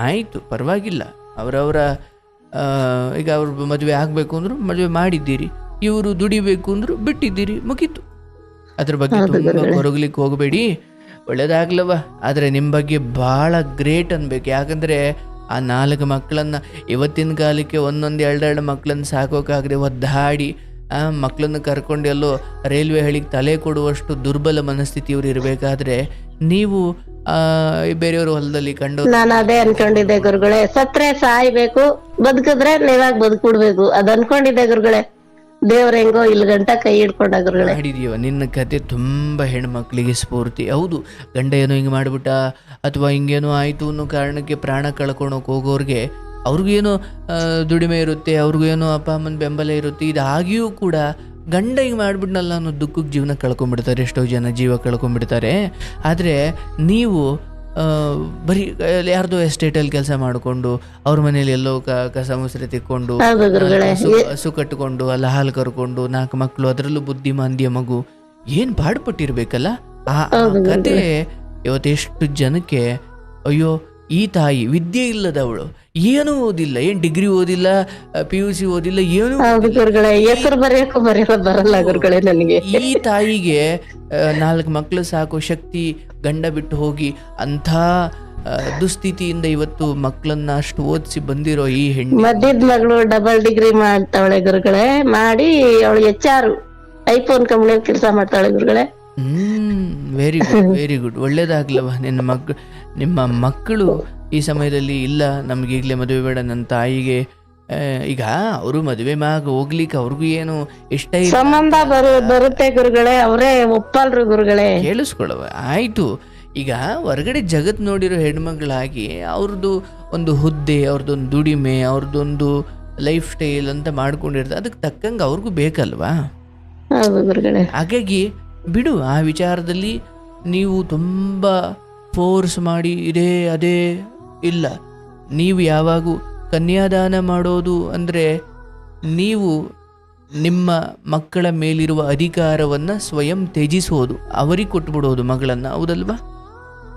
ಆಯಿತು, ಪರವಾಗಿಲ್ಲ. ಅವರವರ ಈಗ ಅವ್ರ ಮದುವೆ ಆಗಬೇಕು ಅಂದ್ರು ಮದುವೆ ಮಾಡಿದ್ದೀರಿ, ಇವರು ದುಡಿಬೇಕು ಅಂದ್ರು ಬಿಟ್ಟಿದ್ದೀರಿ, ಮುಗೀತು. ಅದ್ರ ಬಗ್ಗೆ ತುಂಬ ಹೊರಗ್ಲಿಕ್ಕೆ ಹೋಗಬೇಡಿ, ಒಳ್ಳೇದಾಗ್ಲವ. ಆದರೆ ನಿಮ್ಮ ಬಗ್ಗೆ ಭಾಳ ಗ್ರೇಟ್ ಅನ್ಬೇಕು. ಯಾಕಂದರೆ ಆ 4 ಮಕ್ಕಳನ್ನು ಇವತ್ತಿನ ಕಾಲಕ್ಕೆ 1-2 ಮಕ್ಕಳನ್ನು ಸಾಕೋಕ್ಕಾಗದೆ ಒದ್ದಾಡಿ ಮಕ್ಕಳನ್ನು ಕರ್ಕೊಂಡು ಎಲ್ಲೋ ರೈಲ್ವೆ ಹಳಿಗೆ ತಲೆ ಕೊಡುವಷ್ಟು ದುರ್ಬಲ ಮನಸ್ಥಿತಿಯವರು ಇರಬೇಕಾದ್ರೆ ನೀವು ಬೇರೆಯವರು ಹೊಲದಲ್ಲಿ ಕಂಡು. ನಾನು ಅದೇ ಅನ್ಕೊಂಡಿದ್ದೆ ಗುರುಗಳೇ, ಸತ್ರೆ ಸಾಯ್ಬೇಕು, ಬದುಕಿದ್ರೆ ನೀವಾಗ ಬದುಕ್ಬಿಡ್ಬೇಕು, ಅದ್ ಅನ್ಕೊಂಡಿದ್ದೆ ಗುರುಗಳೇ. ದೇವ್ರ ಹೆಂಗೋ ಇಲ್ಲಿ ಗಂಟ ಕೈ ಹಿಡ್ಕೊಂಡ ಗುರುಗಳೇ. ಮಾಡಿದೀವ ನಿನ್ನ ಕತೆ ತುಂಬ ಹೆಣ್ಮಕ್ಳಿಗೆ ಸ್ಫೂರ್ತಿ. ಹೌದು, ಗಂಡ ಏನೋ ಹಿಂಗೆ ಮಾಡಿಬಿಟ್ಟ ಅಥವಾ ಹಿಂಗೇನೋ ಆಯಿತು ಅನ್ನೋ ಕಾರಣಕ್ಕೆ ಪ್ರಾಣ ಕಳ್ಕೊಳಕ್ಕೆ ಹೋಗೋರಿಗೆ ಅವ್ರಿಗೇನೋ ದುಡಿಮೆ ಇರುತ್ತೆ, ಅವ್ರಿಗೂ ಏನೋ ಅಪ್ಪ ಅಮ್ಮನ ಬೆಂಬಲ ಇರುತ್ತೆ. ಇದಾಗಿಯೂ ಕೂಡ ಗಂಡ ಹಿಂಗೆ ಮಾಡಿಬಿಟ್ನಲ್ಲ ಅನ್ನೋ ದುಃಖಕ್ಕೆ ಜೀವನ ಕಳ್ಕೊಂಡ್ಬಿಡ್ತಾರೆ, ಎಷ್ಟೋ ಜನ ಜೀವ ಕಳ್ಕೊಂಡ್ಬಿಡ್ತಾರೆ. ಆದರೆ ನೀವು ಬರೀ ಯಾರ್ದೋ ಎಸ್ಟೇಟಲ್ಲಿ ಕೆಲಸ ಮಾಡಿಕೊಂಡು ಅವ್ರ ಮನೇಲಿ ಎಲ್ಲೋ ಕಸ ಮುಸ್ರೆ ತಿಕ್ಕೊಂಡು ಹಸು ಕಟ್ಟಿಕೊಂಡು ಅಲ್ಲ ಹಾಲು ಕರ್ಕೊಂಡು 4 ಮಕ್ಕಳು, ಅದರಲ್ಲೂ ಬುದ್ಧಿಮಾಂದ್ಯ ಮಗು, ಏನು ಪಾಡುಪಟ್ಟಿರ್ಬೇಕಲ್ಲ. ಆ ಕತೆ ಇವತ್ತೆಷ್ಟು ಜನಕ್ಕೆ, ಅಯ್ಯೋ ಈ ತಾಯಿ ವಿದ್ಯೆ ಇಲ್ಲದವಳು, ಏನು ಓದಿಲ್ಲ, ಏನು ಡಿಗ್ರಿ ಓದಿಲ್ಲ, PUC ಓದಿಲ್ಲ, ಏನು ಹೆಸರು ಬರೆಯಕ್ಕೂ ಬರಲ್ಲ ಗುರುಗಳೇ ನನಗೆ. ಈ ತಾಯಿಗೆ 4 ಮಕ್ಕಳು ಸಾಕೋ ಶಕ್ತಿ ಗಂಡ ಬಿಟ್ಟು ಹೋಗಿ ಅಂಥ ದುಸ್ಥಿತಿಯಿಂದ ಇವತ್ತು ಮಕ್ಕಳನ್ನ ಅಷ್ಟು ಓದಿಸಿ ಬಂದಿರೋ ಈ ಹೆಣ್ಣು, ಮಧ್ಯದ ಮಗಳು ಡಬಲ್ ಡಿಗ್ರಿ ಮಾಡ್ತಾವಳೆ ಗುರುಗಳೇ, ಮಾಡಿ ಅವಳು HR ಐಫೋನ್ ಕಂಪ್ನಿ ಕೆಲಸ ಮಾಡ್ತಾಳೆ ಗುರುಗಳೇ. ವೆರಿ ಗುಡ್, ವೆರಿ ಗುಡ್, ಒಳ್ಳೇದಾಗ್ಲವ. ನಿಮ್ಮ ಮಕ್ಕಳು ಈ ಸಮಯದಲ್ಲಿ ಇಲ್ಲ ನಮ್ಗೆ ಈಗಲೇ ಮದುವೆ ಬೇಡ, ನನ್ನ ತಾಯಿಗೆ ಈಗ ಅವರು ಮದುವೆ ಹೋಗ್ಲಿಕ್ಕೆ ಅವ್ರಿಗೂ ಏನು ಇಷ್ಟ ಇಲ್ಲ, ಸಂಬಂಧ ಬರುತ್ತೆ ಗುರುಗಳೇ, ಅವರೇ ಒಪ್ಪಲ್ರು ಗುರುಗಳೇ. ಕೇಳಿಸ್ಕೊಳ್ಳುವ ಆಯ್ತು. ಈಗ ಹೊರಗಡೆ ಜಗತ್ ನೋಡಿರೋ ಹೆಣ್ಮಗಳಾಗಿ ಅವ್ರದ್ದು ಒಂದು ಹುದ್ದೆ, ಅವ್ರದ್ದೊಂದು ದುಡಿಮೆ, ಅವ್ರದ್ದೊಂದು ಲೈಫ್ ಸ್ಟೈಲ್ ಅಂತ ಮಾಡ್ಕೊಂಡಿರ್ತಾರೆ, ಅದಕ್ಕೆ ತಕ್ಕಂಗೆ ಅವ್ರಿಗೂ ಬೇಕಲ್ವಾ? ಹಾಗಾಗಿ ಬಿಡು, ಆ ವಿಚಾರದಲ್ಲಿ ನೀವು ತುಂಬ ಫೋರ್ಸ್ ಮಾಡಿ ಇದೇ ಅದೇ ಇಲ್ಲ. ನೀವು ಯಾವಾಗೂ ಕನ್ಯಾದಾನ ಮಾಡೋದು ಅಂದರೆ ನೀವು ನಿಮ್ಮ ಮಕ್ಕಳ ಮೇಲಿರುವ ಅಧಿಕಾರವನ್ನು ಸ್ವಯಂ ತ್ಯಜಿಸೋದು, ಅವರಿಗೆ ಕೊಟ್ಬಿಡೋದು ಮಗಳನ್ನು, ಹೌದಲ್ವಾ?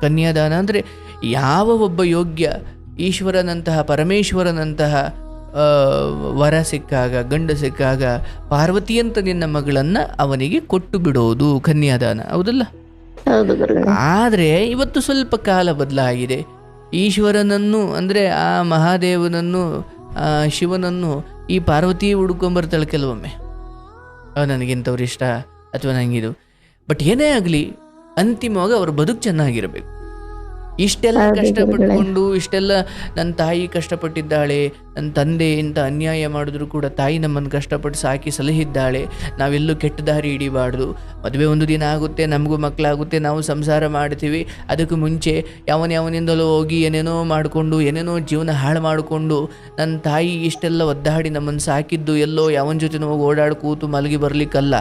ಕನ್ಯಾದಾನ ಅಂದರೆ ಯಾವ ಒಬ್ಬ ಯೋಗ್ಯ ಈಶ್ವರನಂತಹ ಪರಮೇಶ್ವರನಂತಹ ವರ ಸಿಕ್ಕಾಗ, ಗಂಡ ಸಿಕ್ಕಾಗ ಪಾರ್ವತಿ ಅಂತ ನಿನ್ನ ಮಗಳನ್ನು ಅವನಿಗೆ ಕೊಟ್ಟು ಬಿಡೋದು ಕನ್ಯಾದಾನ, ಹೌದಲ್ಲ? ಆದರೆ ಇವತ್ತು ಸ್ವಲ್ಪ ಕಾಲ ಬದಲಾಗಿದೆ. ಈಶ್ವರನನ್ನು ಅಂದರೆ ಆ ಮಹಾದೇವನನ್ನು, ಶಿವನನ್ನು ಈ ಪಾರ್ವತಿ ಹುಡ್ಕೊಂಬರ್ತಾಳೆ ಕೆಲವೊಮ್ಮೆ, ನನಗಿಂಥವ್ರು ಇಷ್ಟ ಅಥವಾ ನನಗಿದು. ಬಟ್ ಏನೇ ಆಗಲಿ ಅಂತಿಮವಾಗಿ ಅವ್ರ ಬದುಕು ಚೆನ್ನಾಗಿರಬೇಕು. ಇಷ್ಟೆಲ್ಲ ಕಷ್ಟಪಟ್ಟುಕೊಂಡು, ಇಷ್ಟೆಲ್ಲ ನನ್ನ ತಾಯಿ ಕಷ್ಟಪಟ್ಟಿದ್ದಾಳೆ, ನನ್ನ ತಂದೆ ಇಂಥ ಅನ್ಯಾಯ ಮಾಡಿದ್ರು ಕೂಡ ತಾಯಿ ನಮ್ಮನ್ನು ಕಷ್ಟಪಟ್ಟು ಸಾಕಿ ಸಲಹಿದ್ದಾಳೆ, ನಾವೆಲ್ಲೂ ಕೆಟ್ಟ ದಾರಿ ಹಿಡಿಬಾರ್ದು. ಮದುವೆ ಒಂದು ದಿನ ಆಗುತ್ತೆ, ನಮಗೂ ಮಕ್ಕಳಾಗುತ್ತೆ, ನಾವು ಸಂಸಾರ ಮಾಡ್ತೀವಿ. ಅದಕ್ಕೂ ಮುಂಚೆ ಯಾವನಿಂದಲೋ ಹೋಗಿ ಏನೇನೋ ಮಾಡಿಕೊಂಡು ಏನೇನೋ ಜೀವನ ಹಾಳು ಮಾಡಿಕೊಂಡು ನನ್ನ ತಾಯಿ ಇಷ್ಟೆಲ್ಲ ಒದ್ದಾಡಿ ನಮ್ಮನ್ನು ಸಾಕಿದ್ದು ಎಲ್ಲೋ ಯಾವನ ಜೊತೆ ಹೋಗಿ ಓಡಾಡಿ ಕೂತು ಮಲಗಿ ಬರಲಿಕ್ಕಲ್ಲ.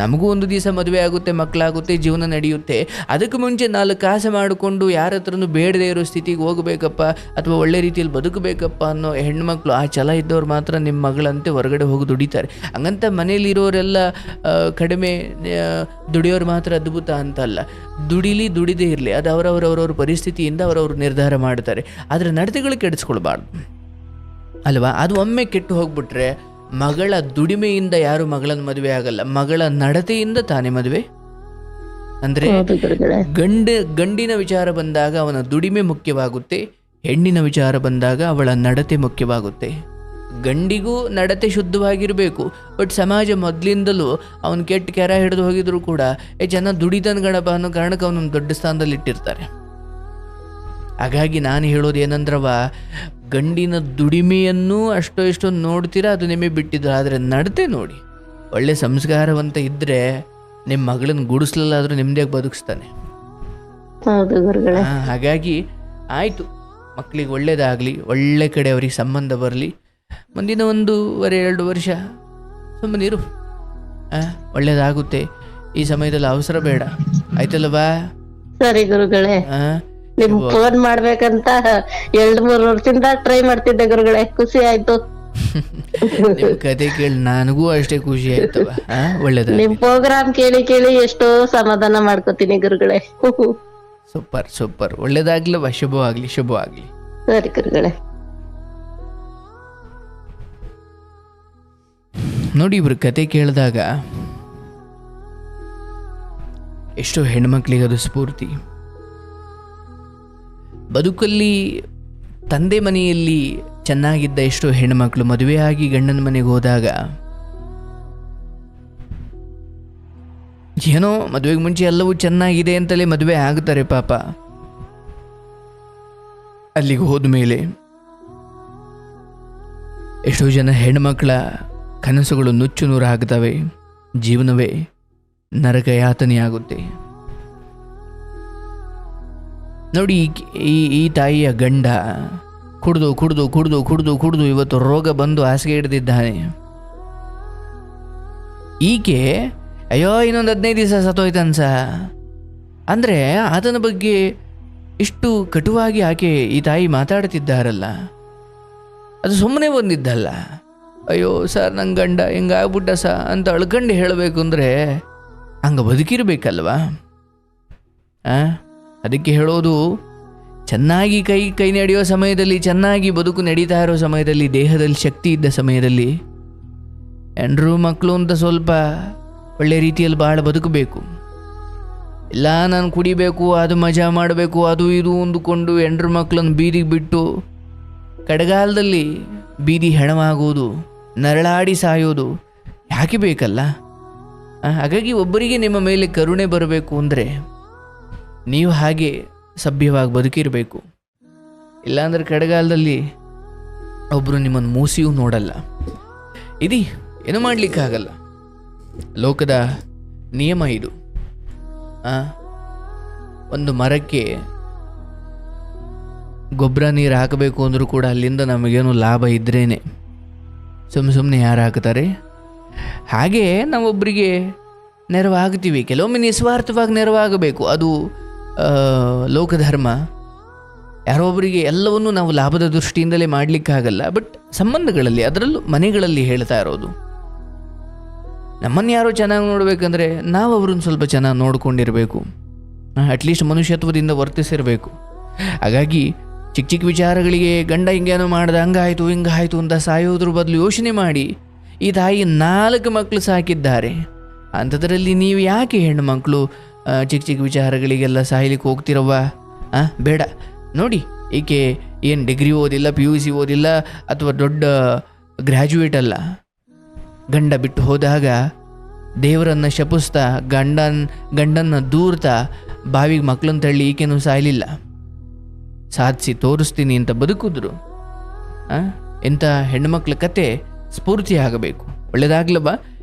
ನಮಗೂ ಒಂದು ದಿವಸ ಮದುವೆ ಆಗುತ್ತೆ, ಮಕ್ಕಳಾಗುತ್ತೆ, ಜೀವನ ನಡೆಯುತ್ತೆ. ಅದಕ್ಕೂ ಮುಂಚೆ 4 ಕಾಸು ಮಾಡಿಕೊಂಡು ಯಾರ ಹತ್ರನೂ ಬೇಡದೇ ಇರೋ ಸ್ಥಿತಿಗೆ ಹೋಗಬೇಕಪ್ಪ ಅಥವಾ ಒಳ್ಳೆ ರೀತಿಯಲ್ಲಿ ಬದುಕಬೇಕಪ್ಪ ಅನ್ನೋ ಹೆಣ್ಮಕ್ಳು ಹೆಣ್ಮಕ್ಳು ಆ ಛಲ ಇದ್ದವ್ರು ಮಾತ್ರ ನಿಮ್ಮ ಮಗಳಂತೆ ಹೊರಗಡೆ ಹೋಗಿ ದುಡಿತಾರೆ. ಹಂಗಂತ ಮನೇಲಿರೋರೆಲ್ಲ ಕಡಿಮೆ ದುಡಿಯೋರು ಮಾತ್ರ ಅದ್ಭುತ ಅಂತಲ್ಲ. ದುಡಿದೇ ಇರಲಿ, ಅದು ಅವರವ್ರ ಪರಿಸ್ಥಿತಿಯಿಂದ ಅವರವ್ರು ನಿರ್ಧಾರ ಮಾಡ್ತಾರೆ. ಆದರೆ ನಡತೆಗಳು ಕೆಡಿಸ್ಕೊಳ್ಬಾರ್ದು ಅಲ್ವಾ? ಅದು ಒಮ್ಮೆ ಕೆಟ್ಟು ಹೋಗ್ಬಿಟ್ರೆ ಮಗಳ ದುಡಿಮೆಯಿಂದ ಯಾರು ಮಗಳನ್ನು ಮದುವೆ ಆಗಲ್ಲ, ಮಗಳ ನಡತೆಯಿಂದ ತಾನೇ ಮದುವೆ. ಅಂದರೆ ಗಂಡಿನ ವಿಚಾರ ಬಂದಾಗ ಅವನ ದುಡಿಮೆ ಮುಖ್ಯವಾಗುತ್ತೆ, ಹೆಣ್ಣಿನ ವಿಚಾರ ಬಂದಾಗ ಅವಳ ನಡತೆ ಮುಖ್ಯವಾಗುತ್ತೆ. ಗಂಡಿಗೂ ನಡತೆ ಶುದ್ಧವಾಗಿರಬೇಕು, ಬಟ್ ಸಮಾಜ ಮೊದಲಿಂದಲೂ ಅವನು ಕೆಟ್ಟ ಕೆರ ಹಿಡಿದು ಹೋಗಿದ್ರು ಕೂಡ ಚೆನ್ನಾಗಿ ದುಡಿದನ್ ಗಣಪ ಅನ್ನೋ ಕಾರಣಕ್ಕೆ ಅವನನ್ನು ದೊಡ್ಡ ಸ್ಥಾನದಲ್ಲಿ ಇಟ್ಟಿರ್ತಾರೆ. ಹಾಗಾಗಿ ನಾನು ಹೇಳೋದು ಏನಂದ್ರವ, ಗಂಡಿನ ದುಡಿಮೆಯನ್ನು ಅಷ್ಟೋ ಇಷ್ಟೋ ನೋಡ್ತೀರಾ, ಅದು ನಿಮಗೆ ಬಿಟ್ಟಿದ್ದು. ಆದರೆ ನಡತೆ ನೋಡಿ, ಒಳ್ಳೆ ಸಂಸ್ಕಾರವಂತ ಇದ್ದರೆ ನಿಮ್ಮ ಮಗಳನ್ನ ಗುಡಿಸ್ಲಲ್ಲಾದ್ರೂ ನಿಮ್ಮದೇ ಬದುಕಿಸ್ತಾನೆ. ಹಾಗಾಗಿ ಆಯಿತು, ಮಕ್ಕಳಿಗೆ ಒಳ್ಳೇದಾಗಲಿ, ಒಳ್ಳೆ ಕಡೆ ಅವ್ರಿಗೆ ಸಂಬಂಧ ಬರಲಿ. ಮುಂದಿನ 1.5-2 ವರ್ಷ ಸುಮ್ಮನಿರು, ಒಳ್ಳೇದಾಗುತ್ತೆ. ಈ ಸಮಯದಲ್ಲಿ ಅವಸರ ಬೇಡ, ಆಯ್ತಲ್ವಾ? ಸರಿ ಗುರುಗಳೇ, ನಿಮ್ ಫೋನ್ ಮಾಡ್ಬೇಕಂತ 2-3 ವರ್ಷದಿಂದ ಟ್ರೈ ಮಾಡ್ತಿದ್ದೆ ಗುರುಗಳೇ, ಖುಷಿ ಆಯ್ತು. ನಿಮ್ ಕತೆ ಕೇಳಿ ನನಗೂ ಅಷ್ಟೇ ಖುಷಿ ಆಯ್ತವ. ಒಳ್ಳೇದ, ನಿಮ್ ಪ್ರೋಗ್ರಾಮ್ ಕೇಳಿ ಎಷ್ಟೋ ಸಮಾಧಾನ ಮಾಡ್ಕೋತೀನಿ ಗುರುಗಳೇ. ಸೂಪರ್, ಒಳ್ಳೇದಾಗ್ಲವ, ಶುಭವಾಗ್ಲಿ. ಸರಿ ಗುರುಗಳೇ. ನೋಡಿ, ಇವ್ರ ಕತೆ ಕೇಳಿದಾಗ ಎಷ್ಟೋ ಹೆಣ್ಮಕ್ಳಿಗೆ ಅದು ಸ್ಫೂರ್ತಿ. ಬದುಕಲ್ಲಿ ತಂದೆ ಮನೆಯಲ್ಲಿ ಚೆನ್ನಾಗಿದ್ದ ಎಷ್ಟೋ ಹೆಣ್ಮಕ್ಳು ಮದುವೆಯಾಗಿ ಗಂಡನ ಮನೆಗೆ ಹೋದಾಗ ಏನೋ ಮದುವೆಗೆ ಮುಂಚೆ ಎಲ್ಲವೂ ಚೆನ್ನಾಗಿದೆ ಅಂತಲೇ ಮದುವೆ ಆಗ್ತಾರೆ ಪಾಪ. ಅಲ್ಲಿಗೆ ಹೋದ ಮೇಲೆ ಎಷ್ಟೋ ಜನ ಹೆಣ್ಮಕ್ಳ ಕನಸುಗಳು ನುಚ್ಚು ನೂರು ಆಗ್ತವೆ, ಜೀವನವೇ ನರಕ ಯಾತನೆಯಾಗುತ್ತೆ. ನೋಡಿ, ಈ ತಾಯಿಯ ಗಂಡ ಕುಡಿದು ಇವತ್ತು ರೋಗ ಬಂದು ಹಾಸಿಗೆ ಹಿಡಿದಿದ್ದಾನೆ. ಈಕೆ ಅಯ್ಯೋ ಇನ್ನೊಂದು 15 ದಿವಸ ಸತ್ತೋಯ್ತನ್ಸ ಅಂದರೆ ಆತನ ಬಗ್ಗೆ ಇಷ್ಟು ಕಟುವಾಗಿ ಈ ತಾಯಿ ಮಾತಾಡ್ತಿದ್ದಾರಲ್ಲ, ಅದು ಸುಮ್ಮನೆ ಬಂದಿದ್ದಲ್ಲ. ಅಯ್ಯೋ ಸರ್, ನಂಗೆ ಗಂಡ ಹಿಂಗಾಗ್ಬಿಟ್ಟ ಅಂತ ಅಳ್ಕಂಡು ಹೇಳಬೇಕು ಅಂದರೆ ಹಂಗೆ ಬದುಕಿರ್ಬೇಕಲ್ವಾ? ಅದಕ್ಕೆ ಹೇಳೋದು, ಚೆನ್ನಾಗಿ ಕೈ ನಡೆಯೋ ಸಮಯದಲ್ಲಿ, ಚೆನ್ನಾಗಿ ಬದುಕು ನಡೀತಾ ಇರೋ ಸಮಯದಲ್ಲಿ, ದೇಹದಲ್ಲಿ ಶಕ್ತಿ ಇದ್ದ ಸಮಯದಲ್ಲಿ ಹೆಂಡ್ರು ಮಕ್ಕಳು ಅಂತ ಸ್ವಲ್ಪ ಒಳ್ಳೆ ರೀತಿಯಲ್ಲಿ ಭಾಳ ಬದುಕಬೇಕು. ಇಲ್ಲ ನಾನು ಕುಡಿಬೇಕು, ಅದು ಮಜಾ ಮಾಡಬೇಕು, ಅದು ಇದು ಅಂದುಕೊಂಡು ಹೆಂಡ್ರು ಮಕ್ಕಳನ್ನು ಬೀದಿಗೆ ಬಿಟ್ಟು ಕಡೆಗಾಲದಲ್ಲಿ ಬೀದಿ ಹೆಣವಾಗೋದು, ನರಳಾಡಿ ಸಾಯೋದು ಯಾಕೆ ಬೇಕಲ್ಲ? ಹಾಗಾಗಿ ಒಬ್ಬರಿಗೆ ನಿಮ್ಮ ಮೇಲೆ ಕರುಣೆ ಬರಬೇಕು ಅಂದರೆ ನೀವು ಹಾಗೆ ಸಭ್ಯವಾಗಿ ಬದುಕಿರಬೇಕು. ಇಲ್ಲಾಂದ್ರೆ ಕಡೆಗಾಲದಲ್ಲಿ ಒಬ್ಬರು ನಿಮ್ಮನ್ನು ಮೂಸಿಯೂ ನೋಡಲ್ಲ. ಏನು ಮಾಡಲಿಕ್ಕಾಗಲ್ಲ, ಲೋಕದ ನಿಯಮ ಇದು. ಒಂದು ಮರಕ್ಕೆ ಗೊಬ್ಬರ ನೀರು ಹಾಕಬೇಕು ಅಂದರೂ ಕೂಡ ಅಲ್ಲಿಂದ ನಮಗೇನು ಲಾಭ ಇದ್ರೇನೆ, ಸುಮ್ಮನೆ ಯಾರು ಹಾಕ್ತಾರೆ? ಹಾಗೆ ನಾವೊಬ್ಬರಿಗೆ ನೆರವಾಗ್ತೀವಿ, ಕೆಲವೊಮ್ಮೆ ನಿಸ್ವಾರ್ಥವಾಗಿ ನೆರವಾಗಬೇಕು, ಅದು ಲೋಕಧರ್ಮ. ಯಾರೋ ಒಬ್ಬರಿಗೆ ಎಲ್ಲವನ್ನೂ ನಾವು ಲಾಭದ ದೃಷ್ಟಿಯಿಂದಲೇ ಮಾಡಲಿಕ್ಕಾಗಲ್ಲ. ಬಟ್ ಸಂಬಂಧಗಳಲ್ಲಿ, ಅದರಲ್ಲೂ ಮನೆಗಳಲ್ಲಿ ಹೇಳ್ತಾ ಇರೋದು, ನಮ್ಮನ್ನು ಯಾರೋ ಚೆನ್ನಾಗಿ ನೋಡಬೇಕಂದ್ರೆ ನಾವು ಅವ್ರನ್ನ ಸ್ವಲ್ಪ ಚೆನ್ನಾಗಿ ನೋಡ್ಕೊಂಡಿರಬೇಕು, ಅಟ್ಲೀಸ್ಟ್ ಮನುಷ್ಯತ್ವದಿಂದ ವರ್ತಿಸಿರಬೇಕು. ಹಾಗಾಗಿ ಚಿಕ್ಕ ವಿಚಾರಗಳಿಗೆ ಗಂಡ ಹಿಂಗೇನೋ ಮಾಡ್ದೆ, ಹಿಂಗಾಯ್ತು ಅಂತ ಸಾಯೋದ್ರ ಬದಲು ಯೋಚನೆ ಮಾಡಿ, ಈ ತಾಯಿ 4 ಮಕ್ಕಳು ಸಾಕಿದ್ದಾರೆ, ಅಂಥದ್ರಲ್ಲಿ ನೀವು ಯಾಕೆ ಹೆಣ್ಣು ಮಕ್ಕಳು ಚಿಕ್ಕ ವಿಚಾರಗಳಿಗೆಲ್ಲ ಸಾಯ್ಲಿಕ್ಕೆ ಹೋಗ್ತಿರವ್ವ? ಬೇಡ. ನೋಡಿ, ಈಕೆ ಏನು ಡಿಗ್ರಿ ಓದಿಲ್ಲ, PUC ಓದಿಲ್ಲ, ಅಥವಾ ದೊಡ್ಡ ಗ್ರ್ಯಾಜುಯೇಟ್ ಅಲ್ಲ. ಗಂಡ ಬಿಟ್ಟು ಹೋದಾಗ ದೇವರನ್ನು ಶಪಿಸ್ತಾ, ಗಂಡನ್ನು ದೂರ್ತಾ ಬಾವಿಗೆ ಮಕ್ಕಳನ್ನು ತಳ್ಳಿ ಈಕೆನೂ ಸಾಯಲಿಲ್ಲ, ಸಾಧಿಸಿ ತೋರಿಸ್ತೀನಿ ಅಂತ ಬದುಕಿದ್ರು. ಇಂಥ ಹೆಣ್ಣುಮಕ್ಳ ಕತೆ ಸ್ಫೂರ್ತಿ ಆಗಬೇಕು. ಒಳ್ಳೆಯದಾಗ್ಲವಾ?